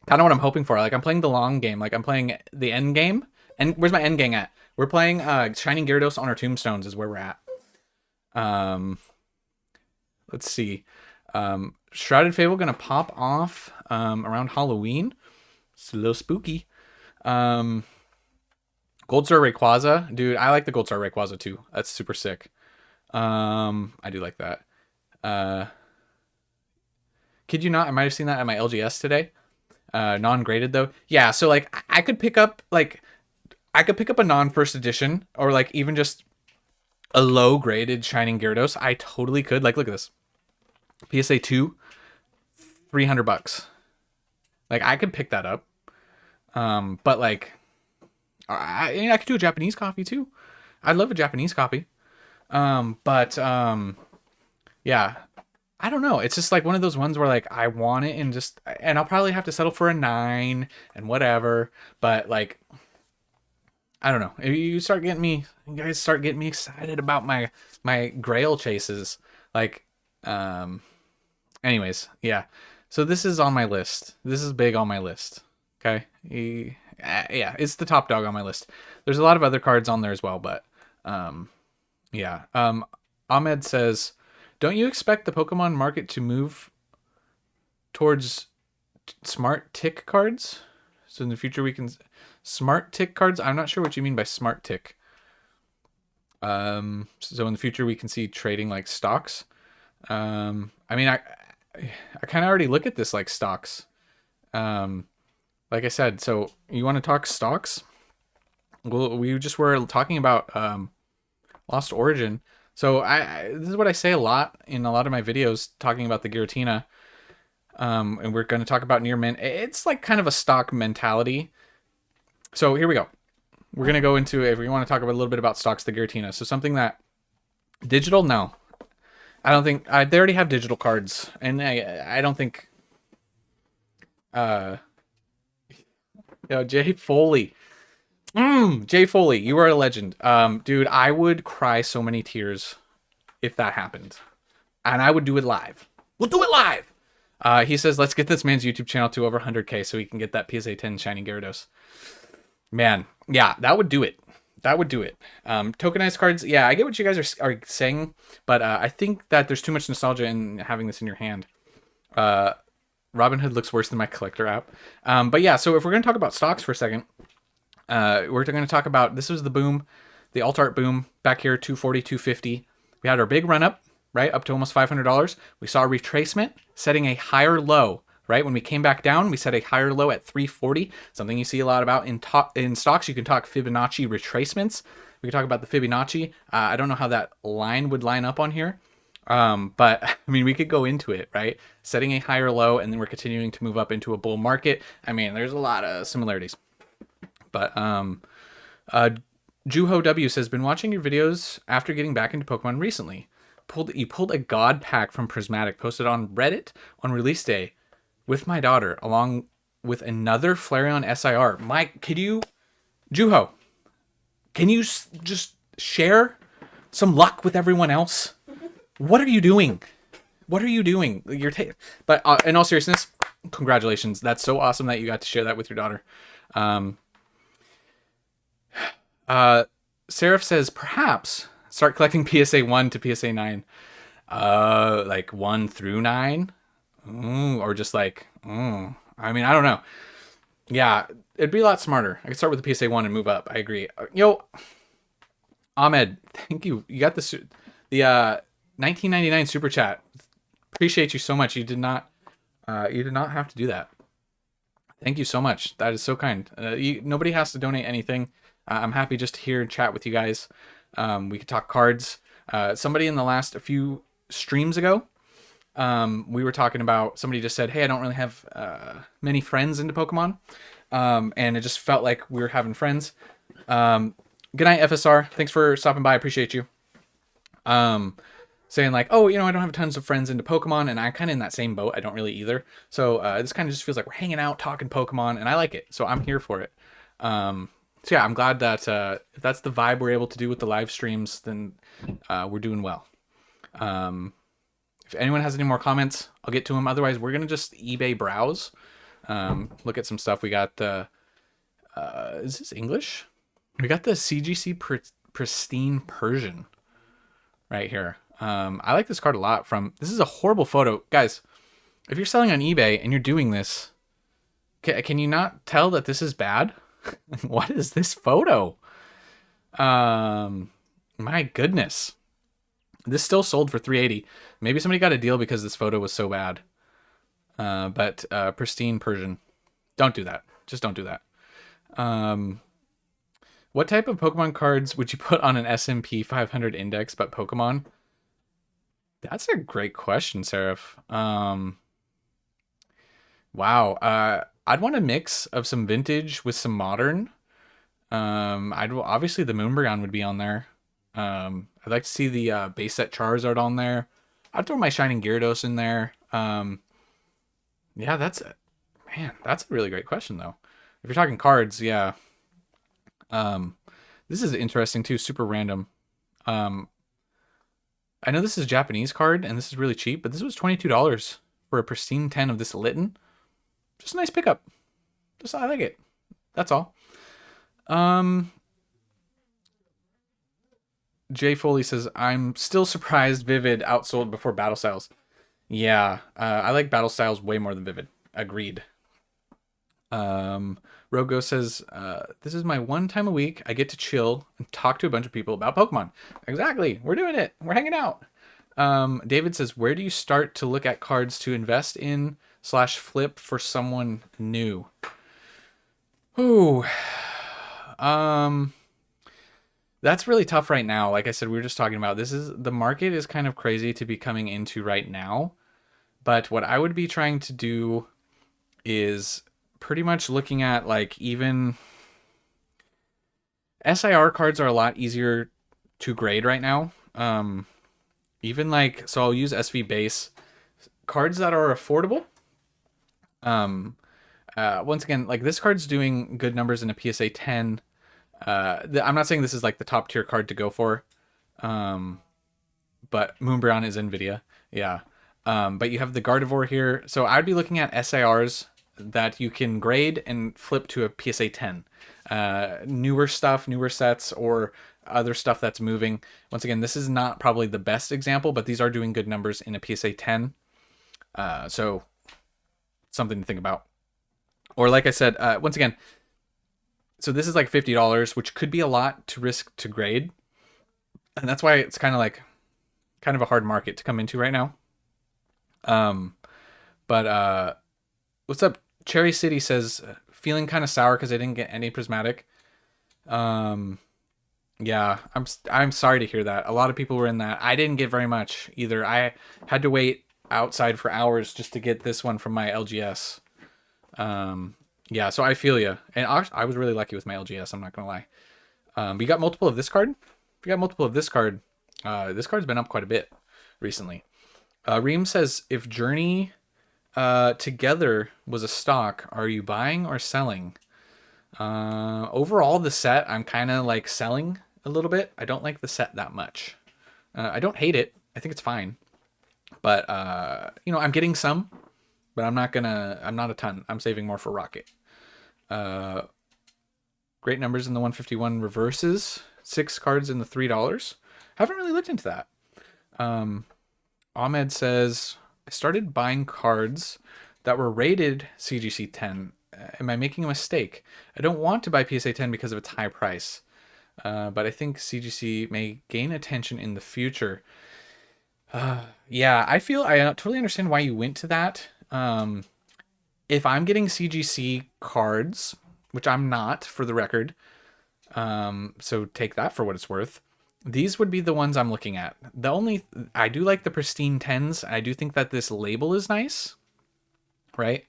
Kind of what I'm hoping for. Like I'm playing the long game. Like I'm playing the end game. And where's my end game at? We're playing Shining Gyarados on our tombstones is where we're at. Let's see. Shrouded Fable gonna pop off around Halloween. It's a little spooky. Gold Star Rayquaza. Dude, I like the Gold Star Rayquaza too. That's super sick. I do like that. Kid you not, I might have seen that at my LGS today. Non-graded though. Yeah, so like I could pick up a non-first edition, or like even just a low graded Shining Gyarados. I totally could. Like, look at this. PSA 2, $300. Like I could pick that up. But like I could do a Japanese copy too. I'd love a Japanese copy. Yeah. I don't know. It's just like one of those ones where like I want it and I'll probably have to settle for a 9 and whatever. But like, I don't know. If you guys start getting me excited about my grail chases. Like, anyways, yeah. So this is on my list. This is big on my list. Okay. Yeah, it's the top dog on my list. There's a lot of other cards on there as well, but, yeah. Ahmed says, don't you expect the Pokemon market to move towards smart tick cards? So in the future we can... Smart tick cards? I'm not sure what you mean by smart tick. So in the future we can see trading like stocks. I mean, I kind of already look at this like stocks. Like I said, so you want to talk stocks? Well, we just were talking about Lost Origin. So this is what I say a lot in a lot of my videos talking about the Giratina. And we're going to talk about near mint. It's like kind of a stock mentality. So here we go. We're going to go into, if we want to talk about a little bit about stocks, the Giratina. So something that digital, no. I don't think they already have digital cards, and I don't think Jay Foley. Jay Foley, you are a legend. Dude, I would cry so many tears if that happened. And I would do it live. We'll do it live. He says, let's get this man's YouTube channel to over 100K so he can get that PSA 10 Shining Gyarados. Man, yeah, that would do it. That would do it. Tokenized cards, yeah, I get what you guys are saying, but I think that there's too much nostalgia in having this in your hand. Robinhood looks worse than my collector app. But yeah, so if we're going to talk about stocks for a second, we're going to talk about, this was the boom, the alt art boom back here, 240, 250. We had our big run up, right, up to almost $500. We saw a retracement setting a higher low. Right, when we came back down, we set a higher low at 340. Something you see a lot about in stocks. You can talk Fibonacci retracements. We can talk about the Fibonacci. I don't know how that line would line up on here, but I mean, we could go into it, right? Setting a higher low, and then we're continuing to move up into a bull market. I mean, there's a lot of similarities. But Juho W says, been watching your videos after getting back into Pokemon recently. You pulled a God pack from Prismatic, posted on Reddit on release day. With my daughter, along with another Flareon SIR. Mike, Juho, can you just share some luck with everyone else? What are you doing? What are you doing? But in all seriousness, congratulations. That's so awesome that you got to share that with your daughter. Seraph says perhaps start collecting PSA 1 to PSA 9. Like 1 through 9? Or just like, I mean, I don't know. Yeah, it'd be a lot smarter. I could start with the PSA 1 and move up. I agree. Yo, Ahmed, thank you. You got the 1999 super chat. Appreciate you so much. You did not have to do that. Thank you so much. That is so kind. Nobody has to donate anything. I'm happy just to hear and chat with you guys. We could talk cards. Somebody in the last few streams ago, we were talking about, somebody just said, hey, I don't really have many friends into Pokemon. And it just felt like we were having friends. Good night, FSR. Thanks for stopping by. I appreciate you. Saying like, oh, I don't have tons of friends into Pokemon, and I'm kind of in that same boat. I don't really either. So this kind of just feels like we're hanging out, talking Pokemon, and I like it. So I'm here for it. So yeah, I'm glad that if that's the vibe we're able to do with the live streams, then we're doing well. If anyone has any more comments, I'll get to them. Otherwise, we're going to just eBay browse. Look at some stuff. We got the... is this English? We got the CGC Pristine Persian right here. I like this card a lot. This is a horrible photo. Guys, if you're selling on eBay and you're doing this, can you not tell that this is bad? What is this photo? My goodness. This still sold for $380. Maybe somebody got a deal because this photo was so bad. But Pristine Persian. Don't do that. Just don't do that. What type of Pokemon cards would you put on an S&P 500 index but Pokemon? That's a great question, Seraph. Wow. I'd want a mix of some vintage with some modern. Obviously the Moonbreon would be on there. I'd like to see the base set Charizard on there. I'd throw my Shining Gyarados in there. Yeah, that's a really great question though. If you're talking cards, yeah. This is interesting too, super random. I know this is a Japanese card and this is really cheap, but this was $22 for a pristine 10 of this Litten. Just a nice pickup. I like it. That's all. Jay Foley says, I'm still surprised Vivid outsold before Battle Styles. Yeah, I like Battle Styles way more than Vivid. Agreed. Rogo says, this is my one time a week. I get to chill and talk to a bunch of people about Pokemon. Exactly. We're doing it. We're hanging out. David says, where do you start to look at cards to invest in / flip for someone new? Ooh. That's really tough right now. Like I said, we were just talking about, the market is kind of crazy to be coming into right now. But what I would be trying to do is pretty much looking at like even SIR cards are a lot easier to grade right now. Even like, so I'll use SV base cards that are affordable. Once again, like this card's doing good numbers in a PSA 10. I'm not saying this is like the top tier card to go for. But Moonbreon is NVIDIA. Yeah. But you have the Gardevoir here. So I'd be looking at SIRs that you can grade and flip to a PSA 10. Newer stuff, newer sets, or other stuff that's moving. Once again, this is not probably the best example, but these are doing good numbers in a PSA 10. So something to think about. Or like I said, once again, so this is like $50, which could be a lot to risk to grade. And that's why it's kind of a hard market to come into right now. But what's up? Cherry City says, feeling kind of sour because I didn't get any prismatic. Yeah, I'm sorry to hear that. A lot of people were in that. I didn't get very much either. I had to wait outside for hours just to get this one from my LGS. Yeah, so I feel you. And I was really lucky with my LGS, I'm not gonna lie. But you got multiple of this card? If you got multiple of this card, this card's been up quite a bit recently. Reem says, if Journey Together was a stock, are you buying or selling? Overall, the set, I'm kind of like selling a little bit. I don't like the set that much. I don't hate it. I think it's fine. But, I'm getting some, but I'm not a ton. I'm saving more for Rocket. Great numbers in the 151 reverses. 6 cards in the $3. Haven't really looked into that. Ahmed says, I started buying cards that were rated CGC 10. Am I making a mistake? I don't want to buy PSA 10 because of its high price. But I think CGC may gain attention in the future. Yeah, I totally understand why you went to that. If I'm getting CGC cards, which I'm not, for the record, so take that for what it's worth, these would be the ones I'm looking at. I do like the pristine 10s. I do think that this label is nice, right?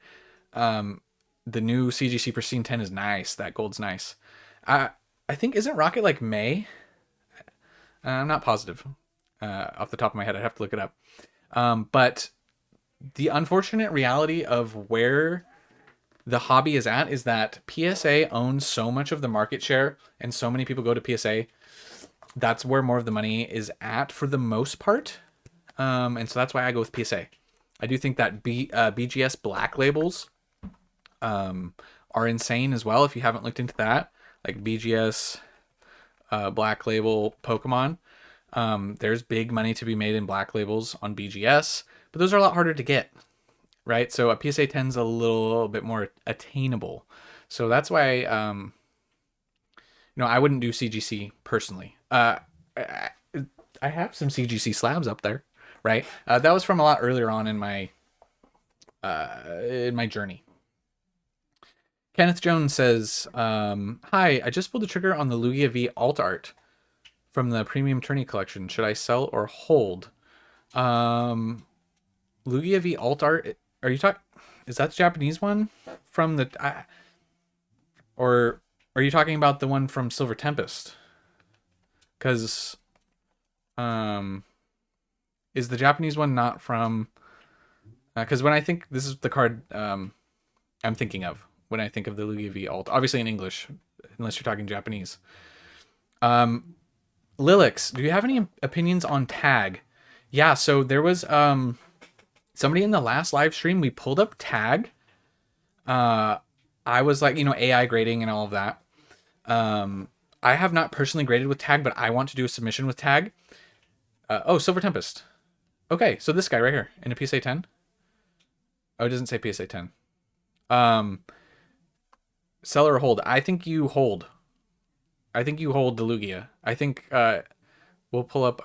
The new CGC pristine 10 is nice. That gold's nice. I think, isn't Rocket like May? I'm not positive off the top of my head. I'd have to look it up. But the unfortunate reality of where the hobby is at is that PSA owns so much of the market share and so many people go to PSA. That's where more of the money is at for the most part. And so that's why I go with PSA. I do think that BGS black labels are insane as well. If you haven't looked into that, like BGS black label Pokemon, there's big money to be made in black labels on BGS, but those are a lot harder to get, right? So a PSA 10 is a little bit more attainable. So that's why, I wouldn't do CGC personally. I have some CGC slabs up there, right? That was from a lot earlier on in my journey. Kenneth Jones says, hi, I just pulled the trigger on the Lugia V alt art from the Premium Tourney collection. Should I sell or hold? Lugia V alt art, are you talking, is that the Japanese one from the, or are you talking about the one from Silver Tempest? Because, is the Japanese one not from, because when I think, this is the card I'm thinking of when I think of the Lugia V alt, obviously in English, unless you're talking Japanese. Lilix, do you have any opinions on tag? Yeah, so there was somebody in the last live stream, we pulled up tag. I was like, AI grading and all of that. I have not personally graded with tag, but I want to do a submission with tag. Silver Tempest. Okay, so this guy right here in a PSA 10. Oh, it doesn't say PSA 10. Sell or hold? I think you hold. I think you hold the Lugia. I think we'll pull up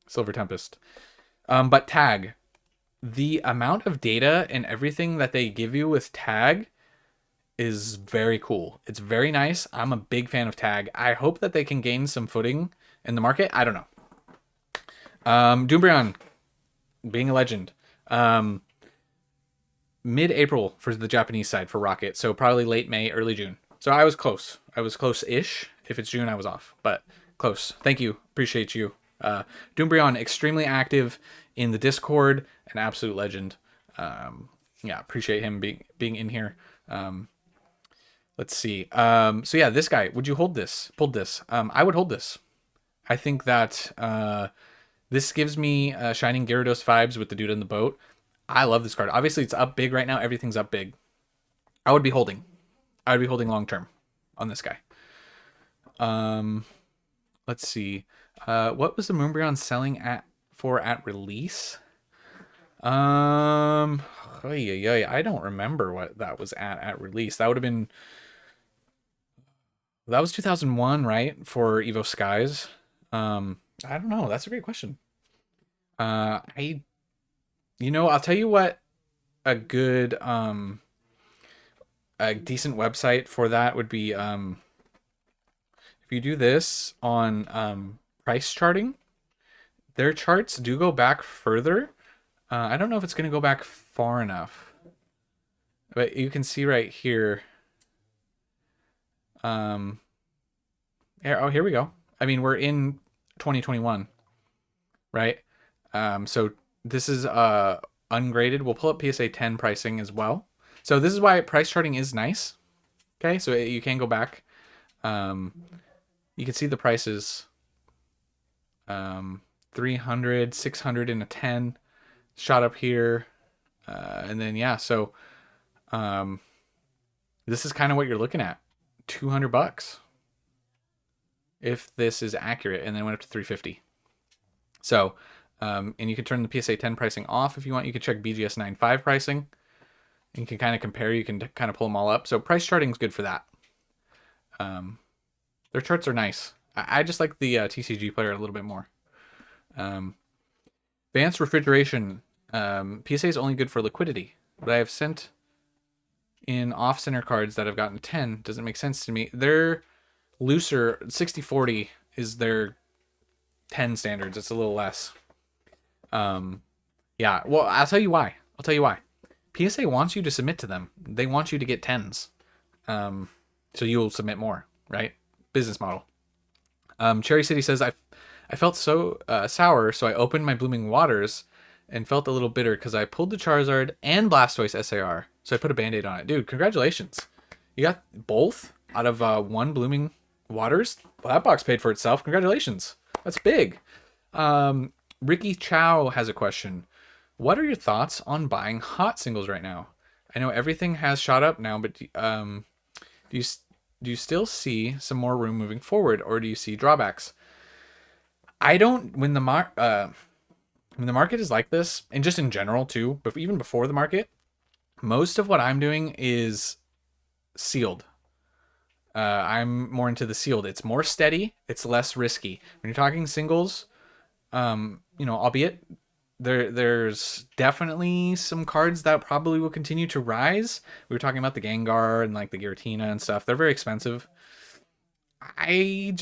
Silver Tempest. But tag, the amount of data and everything that they give you with tag is very cool. It's very nice. I'm a big fan of tag. I hope that they can gain some footing in the market. I don't know. Doombrion, being a legend. Mid-April for the Japanese side for Rocket. So probably late May, early June. So I was close. I was close-ish. If it's June, I was off. But close. Thank you. Appreciate you. Doombrion, extremely active in the Discord. An absolute legend. Appreciate him being in here. Let's see. So yeah, this guy. Would you hold this? Pulled this. I would hold this. I think that this gives me Shining Gyarados vibes with the dude in the boat. I love this card. Obviously, it's up big right now. Everything's up big. I would be holding. I would be holding long term on this guy. Let's see. What was the Moonbryon selling for at release? I don't remember what that was at release. That would have been. That was 2001, right? For Evo Skies. I don't know. That's a great question. I'll tell you what a good, a decent website for that would be, if you do this on price charting, their charts do go back further. I don't know if it's going to go back far enough, but you can see right here. Here we go. I mean, we're in 2021, right? So this is ungraded. We'll pull up PSA 10 pricing as well. So this is why price charting is nice. Okay, so you can go back. You can see the prices. 300, 600 in a 10 shot up here. And then, yeah, so this is kind of what you're looking at. $200 if this is accurate, and then went up to 350. So, and you can turn the PSA 10 pricing off if you want. You can check BGS 9.5 pricing. And you can kind of compare. You can kind of pull them all up. So price charting is good for that. Their charts are nice. I just like the TCG player a little bit more. Advanced refrigeration. PSA is only good for liquidity, but I have sent in off-center cards that have gotten 10. Doesn't make sense to me. They're looser. 60-40 is their 10 standards. It's a little less. Yeah. Well, I'll tell you why. PSA wants you to submit to them. They want you to get 10s. So you'll submit more, right? Business model. Cherry City says, I felt so sour, so I opened my Blooming Waters and felt a little bitter because I pulled the Charizard and Blastoise SAR. So I put a Band-Aid on it. Dude, congratulations. You got both out of one Blooming Waters? Well, that box paid for itself. Congratulations. That's big. Ricky Chow has a question. What are your thoughts on buying hot singles right now? I know everything has shot up now, but do you still see some more room moving forward, or do you see drawbacks? I don't. When the market is like this, and just in general too, but even before the market, most of what I'm doing is sealed. I'm more into the sealed. It's more steady. It's less risky. When you're talking singles, albeit there's definitely some cards that probably will continue to rise. We were talking about the Gengar and like the Giratina and stuff. They're very expensive. I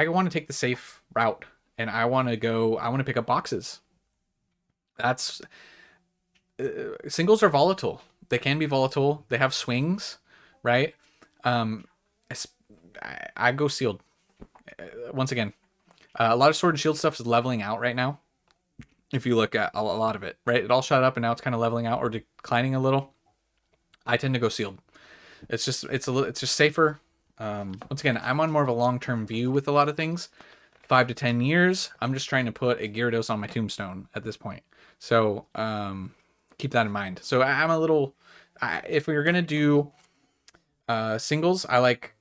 want to take the safe route, and I want to pick up boxes. That's singles are volatile. They can be volatile. They have swings, right? I go sealed. Once again, a lot of Sword and Shield stuff is leveling out right now. If you look at a lot of it, right? It all shot up and now it's kind of leveling out or declining a little. I tend to go sealed. It's just safer. Once again, I'm on more of a long-term view with a lot of things. 5 to 10 years. I'm just trying to put a Gyarados on my tombstone at this point. So keep that in mind. So I'm a little. If we were gonna do singles, I like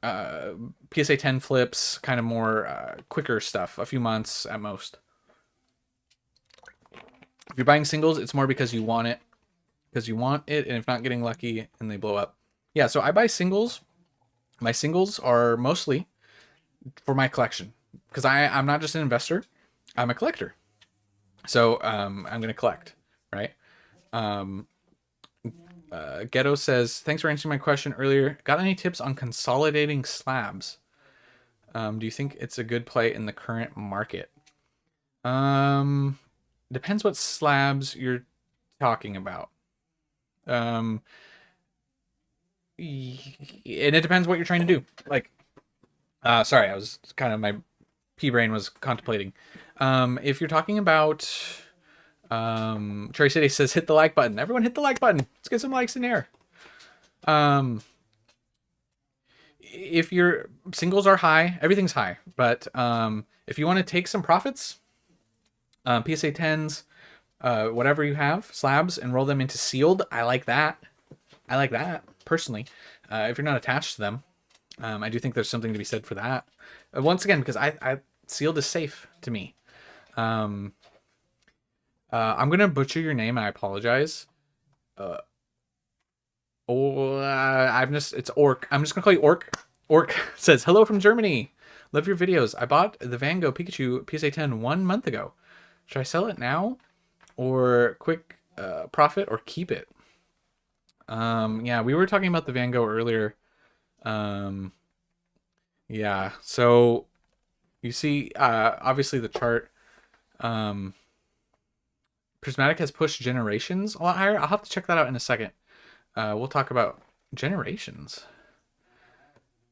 PSA 10 flips, kind of more quicker stuff, a few months at most. If you're buying singles, it's more because you want it, and if not, getting lucky and they blow up. Yeah, so I buy singles. My singles are mostly for my collection because I'm not just an investor, I'm a collector. So I'm going to collect, right? Ghetto says, thanks for answering my question earlier. Got any tips on consolidating slabs? Do you think it's a good play in the current market? Depends what slabs you're talking about. And it depends what you're trying to do. Like, sorry, I was kind of, my pea brain was contemplating. If you're talking about, Cherry City says, hit the like button. Everyone hit the like button. Let's get some likes in there. If your singles are high, everything's high. But if you want to take some profits, PSA 10s, whatever you have, slabs, and roll them into sealed. I like that personally. If you're not attached to them, I do think there's something to be said for that. Once again, because I sealed is safe to me. I'm gonna butcher your name, and I apologize. It's Orc. I'm just gonna call you Orc. Orc says, hello from Germany. Love your videos. I bought the Van Gogh Pikachu PSA 10 1 month ago. Should I sell it now or quick profit or keep it? Yeah, we were talking about the Van Gogh earlier. Yeah, so you see, obviously the chart, Prismatic has pushed generations a lot higher. I'll have to check that out in a second. We'll talk about generations.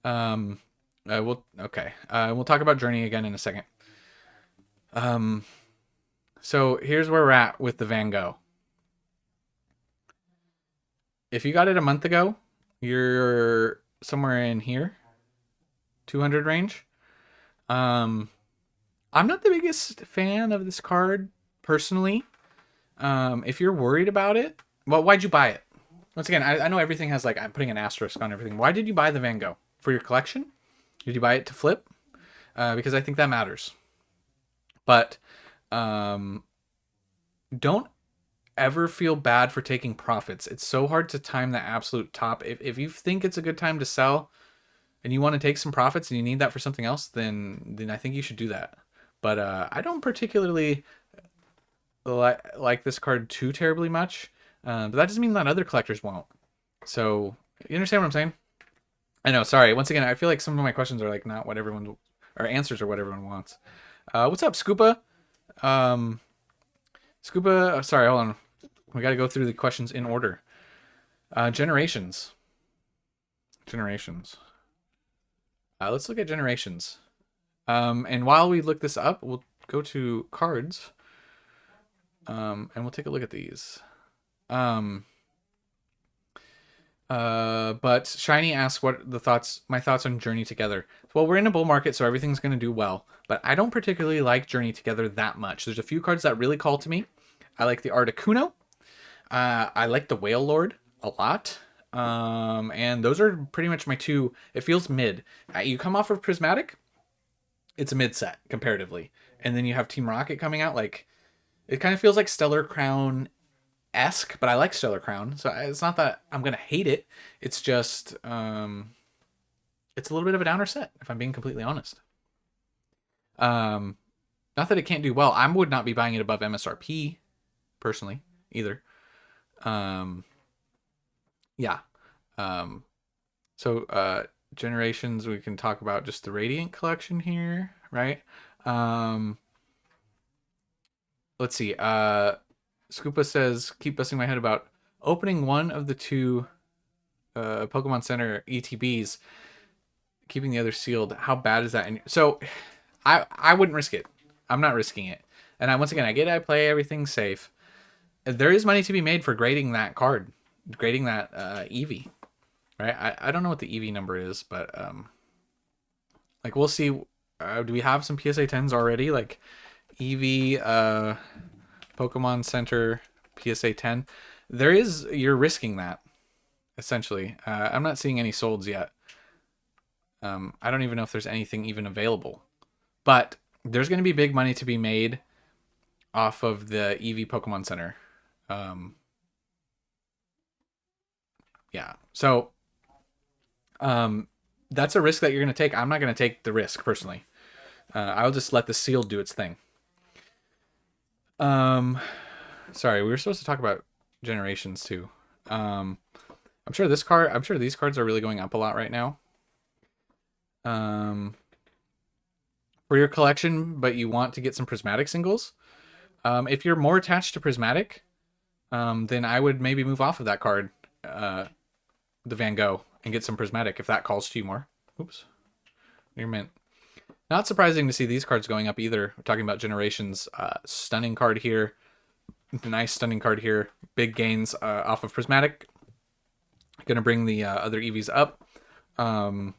We'll talk about Journey again in a second. So here's where we're at with the Van Gogh. If you got it a month ago, you're somewhere in here, 200 range. I'm not the biggest fan of this card personally. If you're worried about it, well, why'd you buy it? Once again, I know everything has, like, I'm putting an asterisk on everything. Why did you buy the Van Gogh? for your collection? Did you buy it to flip? Because I think that matters. But don't ever feel bad for taking profits. It's so hard to time the absolute top. If you think it's a good time to sell and you want to take some profits and you need that for something else, then I think you should do that. But I don't particularly like this card too terribly much. But that doesn't mean that other collectors won't. So you understand what I'm saying? I know. Sorry. Once again, I feel like some of my questions are like not what everyone, or answers are what everyone wants. What's up, Scuba? Scuba. Sorry, hold on. We got to go through the questions in order. Generations. Let's look at generations. And while we look this up, we'll go to cards. And we'll take a look at these. But Shiny asks what my thoughts on Journey Together. Well, we're in a bull market, so everything's going to do well. But I don't particularly like Journey Together that much. There's a few cards that really call to me. I like the Articuno. I like the Whale Lord a lot. And those are pretty much my two. It feels mid. You come off of Prismatic, it's a mid set comparatively. And then you have Team Rocket coming out. Like, it kind of feels like Stellar Crown-esque, but I like Stellar Crown. So it's not that I'm going to hate it. It's just, it's a little bit of a downer set, if I'm being completely honest. Not that it can't do well. I would not be buying it above MSRP, personally, either. Yeah. So generations, we can talk about just the Radiant collection here, right? Let's see. Scoopa says, keep busting my head about opening one of the two Pokemon Center ETBs, keeping the other sealed. How bad is that? So I wouldn't risk it. I'm not risking it. And once again, I play everything safe. There is money to be made for grading that card, grading that EV, right? I don't know what the EV number is, but like we'll see. Do we have some PSA 10s already? Like EV Pokemon Center PSA 10. You're risking that essentially. I'm not seeing any solds yet. I don't even know if there's anything even available, but there's going to be big money to be made off of the EV Pokemon Center. Yeah. So, that's a risk that you're going to take. I'm not going to take the risk personally. I'll just let the seal do its thing. Sorry, we were supposed to talk about generations too. I'm sure these cards are really going up a lot right now. For your collection, but you want to get some Prismatic singles. If you're more attached to Prismatic, then I would maybe move off of that card, the Van Gogh, and get some Prismatic if that calls to you more. Oops. Near mint. Not surprising to see these cards going up either. We're talking about generations. Stunning card here. Nice stunning card here. Big gains off of Prismatic. Going to bring the other EVs up. Van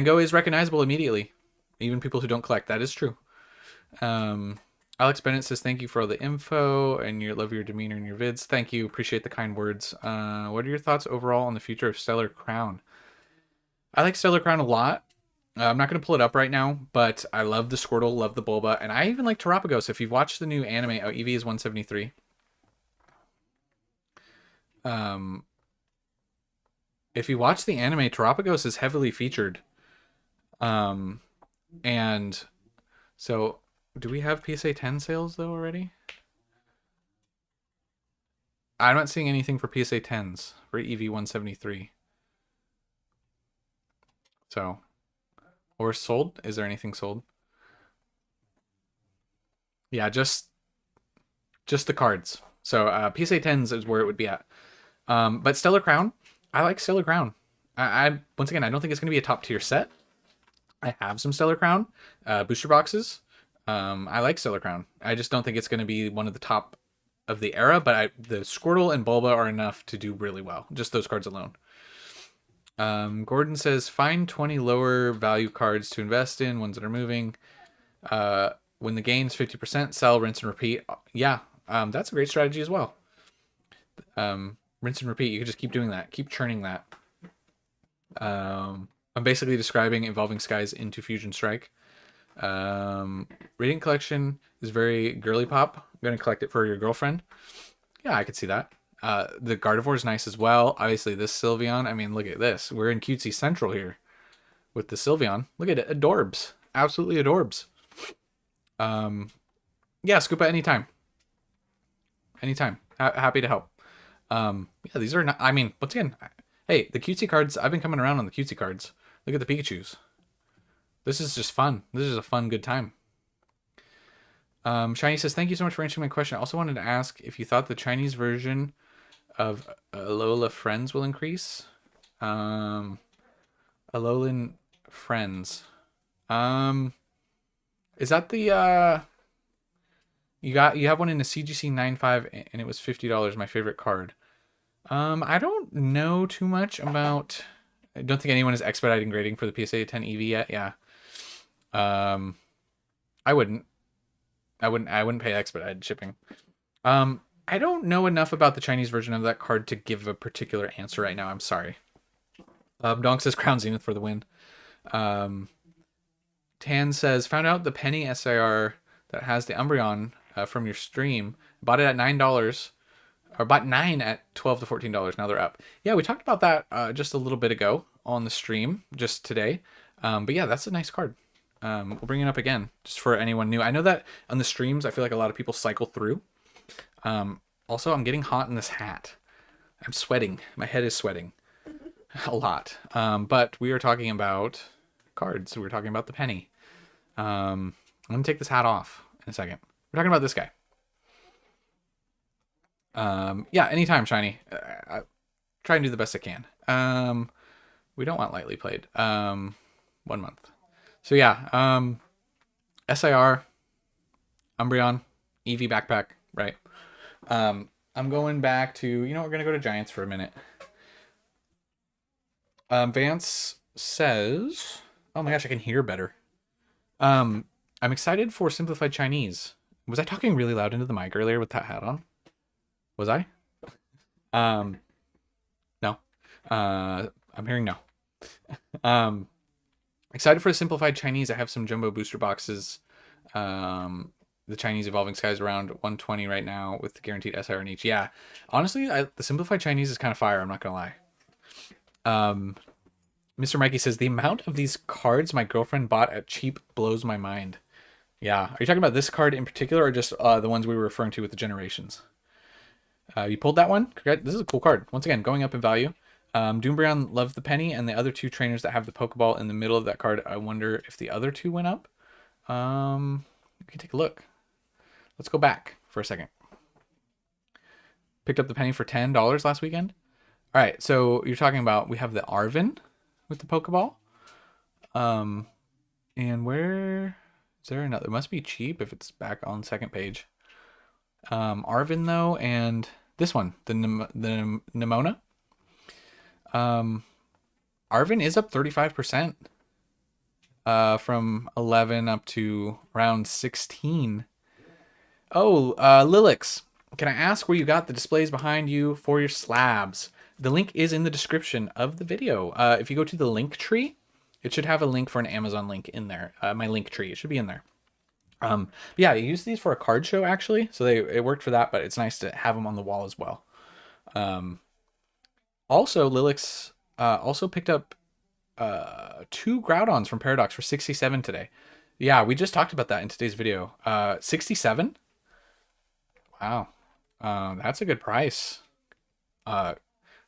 Gogh is recognizable immediately. Even people who don't collect. That is true. Alex Bennett says, thank you for all the info and love your demeanor in your vids. Thank you. Appreciate the kind words. What are your thoughts overall on the future of Stellar Crown? I like Stellar Crown a lot. I'm not going to pull it up right now, but I love the Squirtle, love the Bulba, and I even like Terapagos. If you've watched the new anime, EV is 173. If you watch the anime, Terapagos is heavily featured. And so, do we have PSA 10 sales though already? I'm not seeing anything for PSA 10s for EV 173. So, or sold? Is there anything sold? Yeah, just the cards. So PSA 10s is where it would be at. But Stellar Crown, I like Stellar Crown. I once again, I don't think it's going to be a top tier set. I have some Stellar Crown booster boxes. I like Stellar Crown. I just don't think it's going to be one of the top of the era, but the Squirtle and Bulba are enough to do really well. Just those cards alone. Gordon says, find 20 lower value cards to invest in, ones that are moving. When the gain's 50%, sell, rinse, and repeat. Yeah, that's a great strategy as well. Rinse and repeat. You can just keep doing that. Keep churning that. I'm basically describing Evolving Skies into Fusion Strike. Radiant Collection is very girly pop. I'm going to collect it for your girlfriend. Yeah, I could see that. The Gardevoir is nice as well. Obviously, this Sylveon. I mean, look at this. We're in cutesy central here with the Sylveon. Look at it. Adorbs. Absolutely adorbs. Yeah, Scoopa anytime. Anytime. Happy to help. Yeah, these are not... I mean, once again, hey, the cutesy cards, I've been coming around on the cutesy cards. Look at the Pikachus. This is just fun. This is a fun, good time. Shiny says, thank you so much for answering my question. I also wanted to ask if you thought the Chinese version of Alola Friends will increase. Alolan Friends. Is that the you have one in a CGC 9.5 and it was $50, my favorite card. I don't know too much about... I don't think anyone is expediting grading for the PSA 10 EV yet. Yeah. I wouldn't pay expedited shipping. I don't know enough about the Chinese version of that card to give a particular answer right now. I'm sorry. Donk says Crown Zenith for the win. Tan says, found out the penny SIR that has the Umbreon from your stream. Bought it at $9, or bought 9 at $12 to $14. Now they're up. Yeah, we talked about that just a little bit ago on the stream, just today. But yeah, that's a nice card. We'll bring it up again, just for anyone new. I know that on the streams, I feel like a lot of people cycle through. Also, I'm getting hot in this hat. I'm sweating. My head is sweating a lot. But we are talking about cards. We're talking about the penny. I'm going to take this hat off in a second. We're talking about this guy. Yeah, anytime, Shiny. I try and do the best I can. We don't want lightly played. 1 month. So yeah, SIR, Umbreon, EV backpack, right? I'm going back to, we're going to go to Giants for a minute. Vance says, oh my gosh, I can hear better. I'm excited for Simplified Chinese. Was I talking really loud into the mic earlier with that hat on? Was I? No. I'm hearing no. Excited for the Simplified Chinese. I have some jumbo booster boxes. The Chinese Evolving Skies around 120 right now with the guaranteed SIR in each. Yeah, honestly, the Simplified Chinese is kind of fire. I'm not gonna lie. Mr. Mikey says the amount of these cards my girlfriend bought at cheap blows my mind. Yeah, are you talking about this card in particular, or just the ones we were referring to with the generations? You pulled that one. This is a cool card. Once again, going up in value. Doombreon loved the penny, and the other two trainers that have the Pokeball in the middle of that card, I wonder if the other two went up. We can take a look. Let's go back for a second. Picked up the penny for $10 last weekend. All right, so you're talking about, we have the Arvin with the Pokeball. And where is there another? It must be cheap if it's back on second page. Arvin though, and this one, the Nimona. Arvin is up 35%. From 11 up to around 16. Oh, Lilix, can I ask where you got the displays behind you for your slabs? The link is in the description of the video. If you go to the link tree, it should have a link for an Amazon link in there. My link tree, it should be in there. Yeah, I used these for a card show actually, so it worked for that, but it's nice to have them on the wall as well. Also, Lilix also picked up 2 Groudons from Paradox for 67 today. Yeah, we just talked about that in today's video. 67? Wow. That's a good price.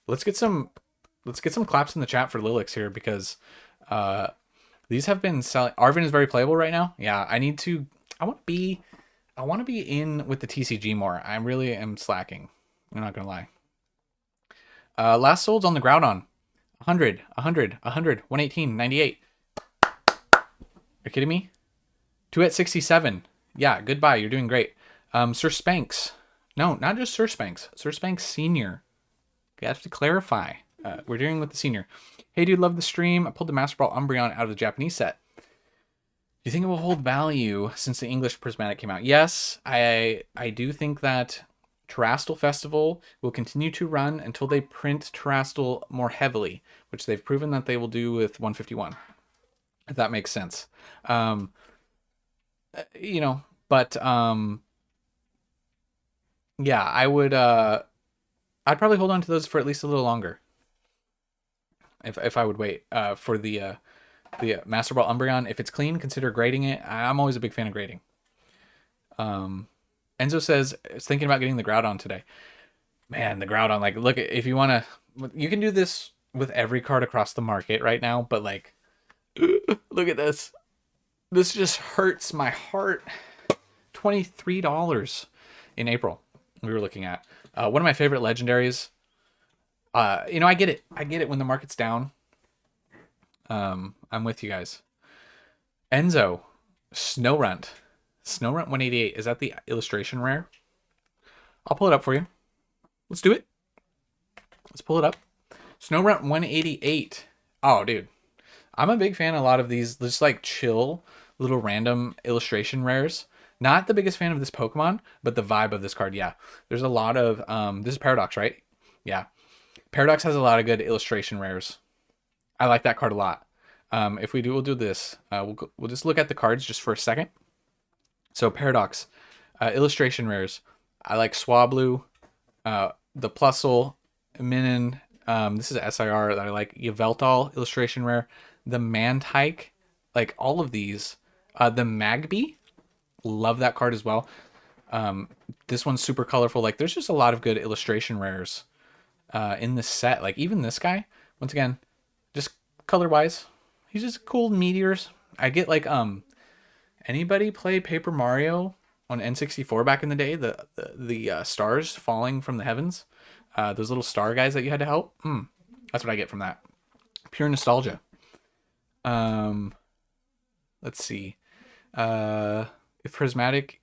Let's get some claps in the chat for Lilix here, because these have been selling. Arvin is very playable right now. Yeah, I want to be in with the TCG more. I really am slacking. I'm not gonna lie. Last sold's on the Groudon. 100, 100, 100, 118, 98. Are you kidding me? 2 at 67. Yeah, goodbye. You're doing great. Sir Spanx. No, not just Sir Spanx. Sir Spanx Senior. You have to clarify. We're dealing with the senior. Hey, dude, love the stream. I pulled the Master Ball Umbreon out of the Japanese set. Do you think it will hold value since the English Prismatic came out? Yes, I do think that Terastal Festival will continue to run until they print Terastal more heavily, which they've proven that they will do with 151, if that makes sense. You know, but yeah, I'd probably hold on to those for at least a little longer. If I would wait for the Master Ball Umbreon, if it's clean, consider grading it. I'm always a big fan of grading. Enzo says, is thinking about getting the Groudon today. Man, the Groudon, like, look, if you want to, you can do this with every card across the market right now, but like, look at this. This just hurts my heart. $23 in April we were looking at. One of my favorite legendaries. You know, I get it. I get it when the market's down. I'm with you guys. Enzo, Snowrunt. Snowrunt 188. Is that the illustration rare? I'll pull it up for you. Let's do it. Let's pull it up. Snowrunt 188. Oh, dude. I'm a big fan of a lot of these just like chill little random illustration rares. Not the biggest fan of this Pokemon, but the vibe of this card, yeah. There's a lot of this is Paradox, right? Yeah. Paradox has a lot of good illustration rares. I like that card a lot. If we do, we'll do this. We'll just look at the cards just for a second. So Paradox, illustration rares. I like Swablu, the Plusle, Minin. This is SIR that I like. Yveltal, illustration rare. The Mantike, like all of these. The Magby, love that card as well. This one's super colorful. Like there's just a lot of good illustration rares in this set. Like even this guy, once again, just color wise, he's just cool meteors. I get like anybody play Paper Mario on N64 back in the day? The stars falling from the heavens, those little star guys that you had to help. That's what I get from that. Pure nostalgia. Let's see. If Prismatic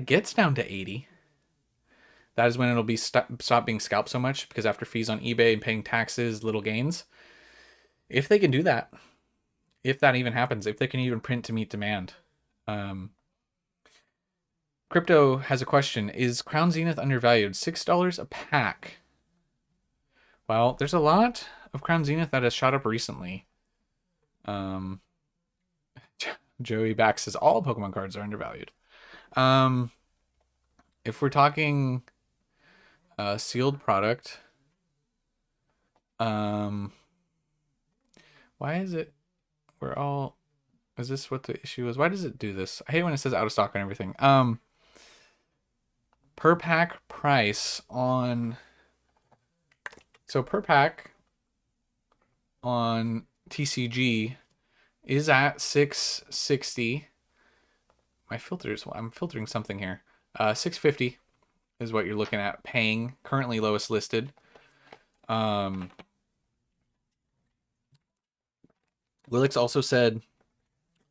gets down to 80, that is when it'll be stop being scalped so much, because after fees on eBay and paying taxes, little gains. If they can do that, if that even happens, if they can even print to meet demand. Crypto has a question. Is Crown Zenith undervalued? $6 a pack. Well, there's a lot of Crown Zenith that has shot up recently. Joey Back says all Pokemon cards are undervalued. If we're talking sealed product, why is it is this what the issue is? Why does it do this? I hate when it says out of stock on everything. Per pack price on, so per pack on TCG is at $660. My filters, I'm filtering something here. $650 is what you're looking at paying, currently lowest listed. Lilix also said,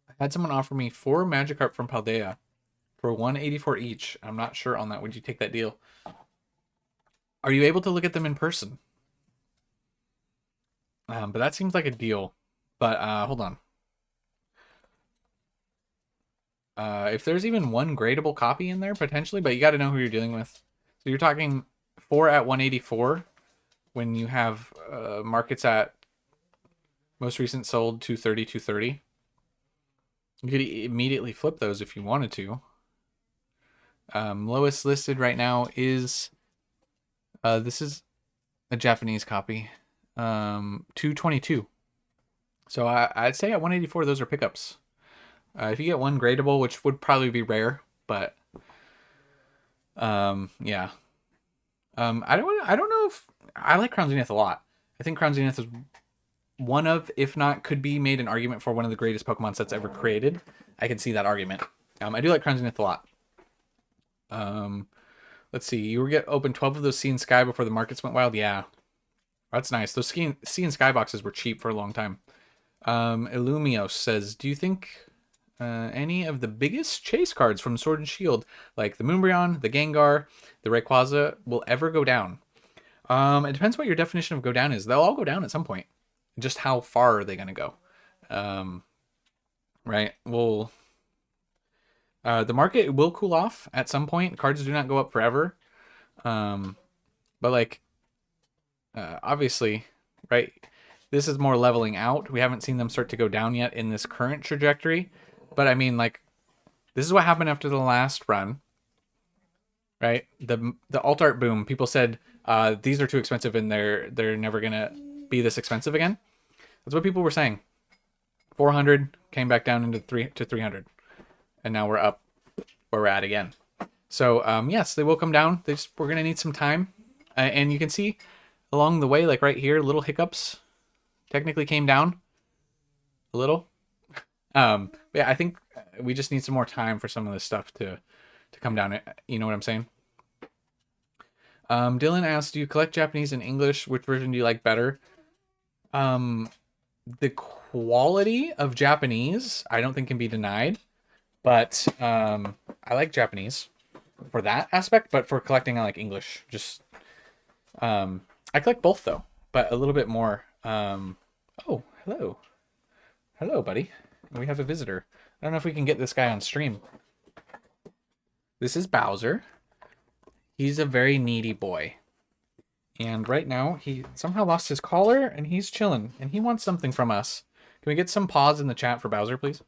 I had someone offer me 4 Magikarp from Paldea for $184 each. I'm not sure on that. Would you take that deal? Are you able to look at them in person? But that seems like a deal. But hold on. If there's even one gradable copy in there, potentially, but you got to know who you're dealing with. So you're talking 4 at 184 when you have markets at most recent sold 230, 230. You could immediately flip those if you wanted to. Lowest listed right now is, this is a Japanese copy, 222. So I'd say at 184, those are pickups. If you get one gradable, which would probably be rare, but yeah. I don't know if I like Crown Zenith a lot. I think Crown Zenith is one of, if not, could be made an argument for one of the greatest Pokemon sets ever created. I can see that argument. I do like Crown Zenith a lot. Let's see. You were open 12 of those Sea and Sky before the markets went wild. Yeah, that's nice. Those Sea and Sky boxes were cheap for a long time. Illumios says, do you think any of the biggest chase cards from Sword and Shield, like the Moonbryon, the Gengar, the Rayquaza, will ever go down? It depends what your definition of go down is. They'll all go down at some point. Just how far are they going to go? Right. Well, the market will cool off at some point. Cards do not go up forever. But like, obviously, right? This is more leveling out. We haven't seen them start to go down yet in this current trajectory. But I mean, like, this is what happened after the last run, right? The alt art boom. People said these are too expensive and they're never gonna be this expensive again. That's what people were saying. 400 came back down into 300, and now we're up where we're at again. So yes, they will come down. We're gonna need some time, and you can see along the way, like right here, little hiccups technically came down a little. Yeah, I think we just need some more time for some of this stuff to come down. You know what I'm saying? Dylan asked, "Do you collect Japanese and English? Which version do you like better?" The quality of Japanese, I don't think can be denied, but I like Japanese for that aspect. But for collecting, I like English. Just I collect both though, but a little bit more. Oh, hello, buddy. We have a visitor. I don't know if we can get this guy on stream. This is Bowser. He's a very needy boy. And right now, he somehow lost his collar, and he's chilling, and he wants something from us. Can we get some pause in the chat for Bowser, please?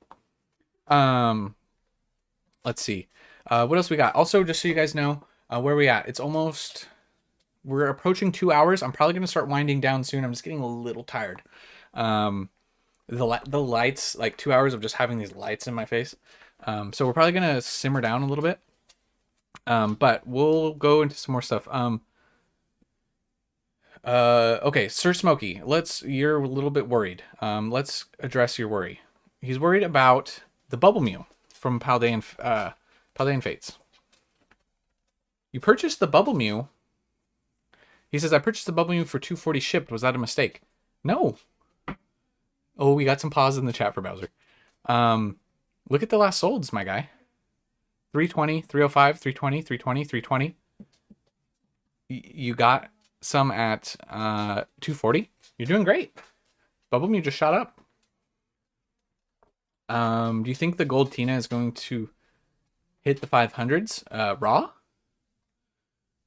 Let's see. What else we got? Also, just so you guys know, where are we at? We're approaching 2 hours. I'm probably going to start winding down soon. I'm just getting a little tired. The lights, like 2 hours of just having these lights in my face. So we're probably going to simmer down a little bit. But we'll go into some more stuff. Okay, Sir Smokey, you're a little bit worried. Let's address your worry. He's worried about the Bubble Mew from Paldean Fates. You purchased the Bubble Mew. He says, I purchased the Bubble Mew for 240 shipped. Was that a mistake? No. Oh, we got some pause in the chat for Bowser. Look at the last solds, my guy. 320, 305, 320, 320, 320. You got some at 240. You're doing great. Bubble Mew just shot up. Do you think the gold Tina is going to hit the 500s raw?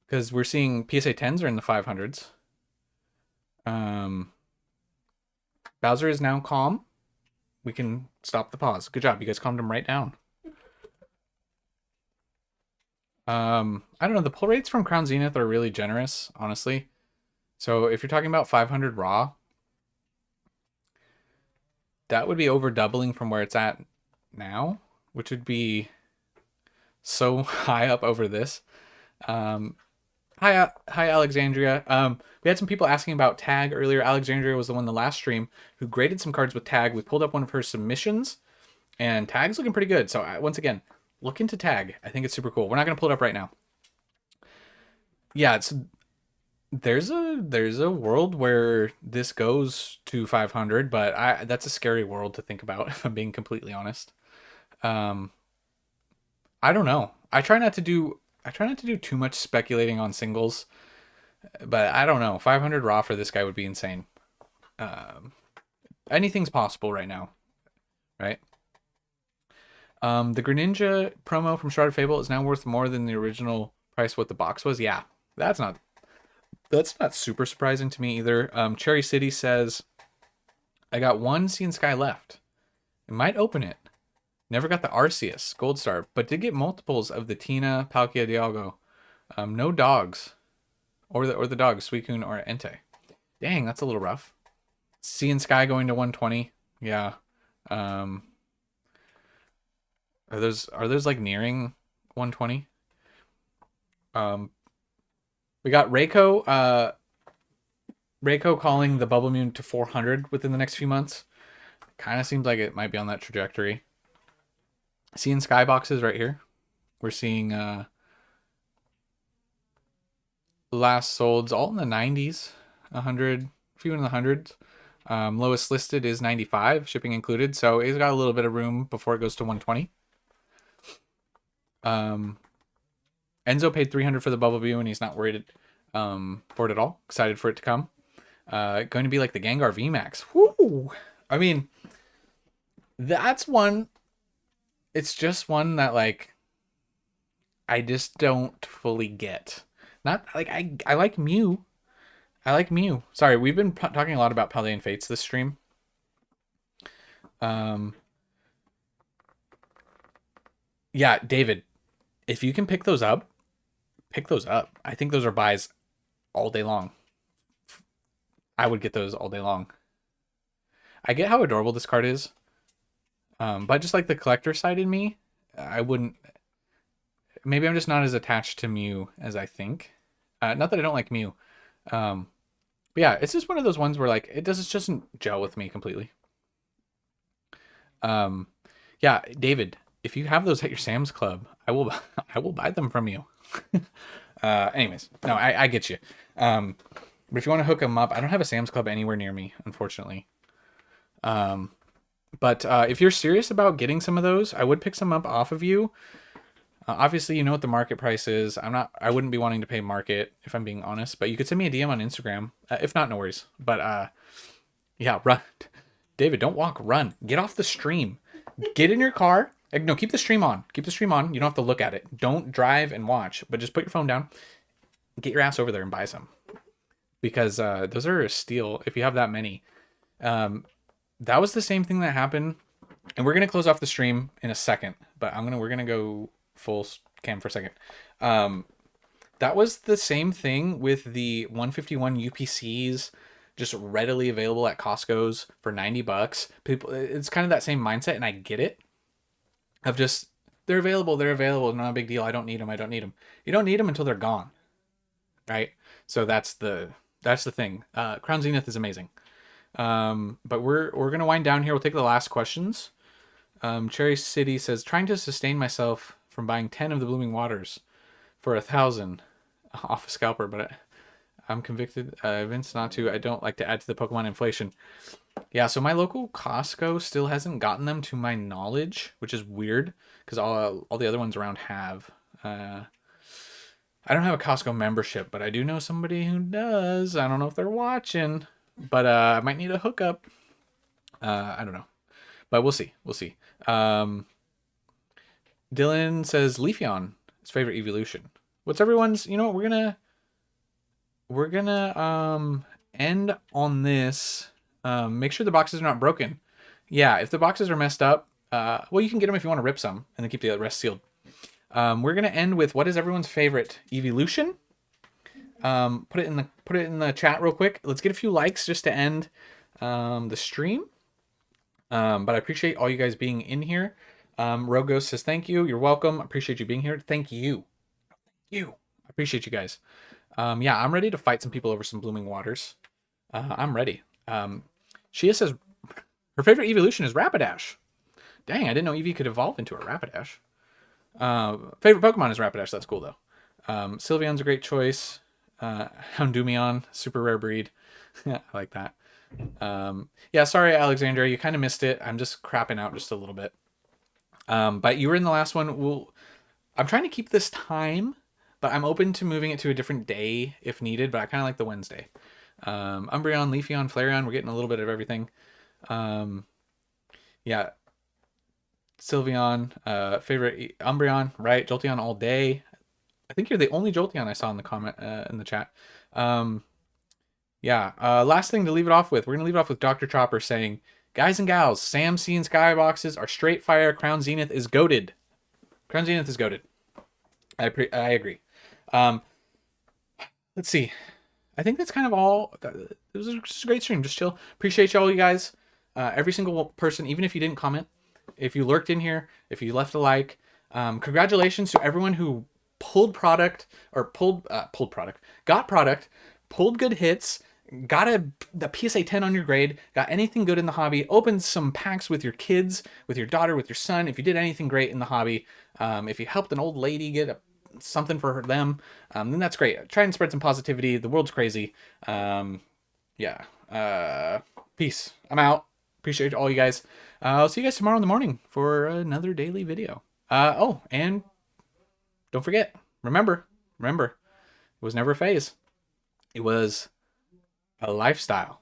Because we're seeing PSA 10s are in the 500s. Bowser is now calm. We can stop the pause. Good job. You guys calmed him right down. I don't know. The pull rates from Crown Zenith are really generous, honestly. So if you're talking about 500 raw, that would be over doubling from where it's at now, which would be so high up over this. Hi, Alexandria. We had some people asking about tag earlier. Alexandria was the one in the last stream who graded some cards with tag. We pulled up one of her submissions, and tag's looking pretty good. So once again, look into tag. I think it's super cool. We're not going to pull it up right now. Yeah, there's a world where this goes to 500, but that's a scary world to think about, if I'm being completely honest. I don't know. I try not to do too much speculating on singles, but I don't know. 500 raw for this guy would be insane. Anything's possible right now, right? The Greninja promo from Shrouded Fable is now worth more than the original price what the box was. Yeah, that's not super surprising to me either. Cherry City says, I got one Sea and Sky left. I might open it. Never got the Arceus Gold Star, but did get multiples of the Tina, Palkia, Dialga. No dogs. Or the dogs, Suicune or Entei. Dang, that's a little rough. Sea and Sky going to 120. Yeah. Are those like nearing 120? We got Reiko calling the Bubble Moon to 400 within the next few months. Kind of seems like it might be on that trajectory. Seeing skyboxes right here. We're seeing last solds all in the 90s, 100, a few in the hundreds. Lowest listed is 95, shipping included. So it's got a little bit of room before it goes to 120. Enzo paid 300 for the Bubble View, and he's not worried for it at all. Excited for it to come. Going to be like the Gengar VMAX. Woo! I mean, that's one. It's just one that, like, I just don't fully get. Not like I like Mew. I like Mew. Sorry, we've been talking a lot about Paldean Fates this stream. Yeah, David, if you can pick those up, pick those up. I think those are buys all day long. I would get those all day long. I get how adorable this card is. But just like the collector side in me, I wouldn't. Maybe I'm just not as attached to Mew as I think. Not that I don't like Mew. But yeah, it's just one of those ones where like it doesn't gel with me completely. Yeah, David, if you have those at your Sam's Club, I will I will buy them from you. Anyways, no, I get you. But if you want to hook them up, I don't have a Sam's Club anywhere near me, unfortunately. But if you're serious about getting some of those, I would pick some up off of you. Obviously, you know what the market price is. I wouldn't be wanting to pay market if I'm being honest, but you could send me a DM on Instagram. If not, no worries. But yeah, run. David, don't walk, run. Get off the stream. Get in your car. No, keep the stream on. Keep the stream on. You don't have to look at it. Don't drive and watch, but just put your phone down. Get your ass over there and buy some. Because those are a steal if you have that many. That was the same thing that happened. And we're going to close off the stream in a second, but we're going to go full cam for a second. That was the same thing with the 151 UPCs just readily available at Costco's for $90. People, it's kind of that same mindset, and I get it. Of just they're available, not a big deal. I don't need them. You don't need them until they're gone, right? So that's the thing. Crown Zenith is amazing. But we're gonna wind down here. We'll take the last questions. Cherry City says, trying to sustain myself from buying 10 of the Blooming Waters for 1,000 off a scalper, but I'm convicted, Vince, not to. I don't like to add to the Pokemon inflation. Yeah, so my local Costco still hasn't gotten them to my knowledge, which is weird because all the other ones around have. I don't have a Costco membership, but I do know somebody who does. I don't know if they're watching, but I might need a hookup. I don't know, but we'll see. Dylan says Leafeon, his favorite evolution. What's everyone's? You know what, we're gonna end on this. Make sure the boxes are not broken. Yeah, if the boxes are messed up, well, you can get them if you want to rip some and then keep the rest sealed. We're gonna end with what is everyone's favorite evolution. Put it in the chat real quick. Let's get a few likes just to end the stream. But I appreciate all you guys being in here. Rogos says thank you. You're welcome. Appreciate you being here. Thank you. I appreciate you guys. Yeah, I'm ready to fight some people over some Blooming Waters. I'm ready. Shia says her favorite evolution is Rapidash. Dang, I didn't know Eevee could evolve into a Rapidash. Favorite Pokemon is Rapidash. That's cool, though. Sylveon's a great choice. Houndoomon, super rare breed. I like that. Yeah, sorry, Alexandra. You kind of missed it. I'm just crapping out just a little bit. But you were in the last one. I'm trying to keep this time, but I'm open to moving it to a different day if needed, but I kind of like the Wednesday. Umbreon, Leafeon, Flareon, we're getting a little bit of everything. Yeah. Sylveon, favorite Umbreon, right? Jolteon all day. I think you're the only Jolteon I saw in the comment in the chat. Yeah. Last thing to leave it off with. We're gonna leave it off with Dr. Chopper saying, guys and gals, Sam C and Skyboxes are straight fire. Crown Zenith is goated. Crown Zenith is goated. I agree. Let's see. I think that's kind of all. It was just a great stream. Just chill. Appreciate y'all, you guys. Every single person, even if you didn't comment, if you lurked in here, if you left a like, congratulations to everyone who pulled product, got product, pulled good hits, got the PSA 10 on your grade, got anything good in the hobby, opened some packs with your kids, with your daughter, with your son. If you did anything great in the hobby, if you helped an old lady get something for them, then that's great. Try and spread some positivity. The world's crazy. Yeah. Peace. I'm out. Appreciate all you guys. I'll see you guys tomorrow in the morning for another daily video. Oh, and don't forget, remember, it was never a phase. It was a lifestyle.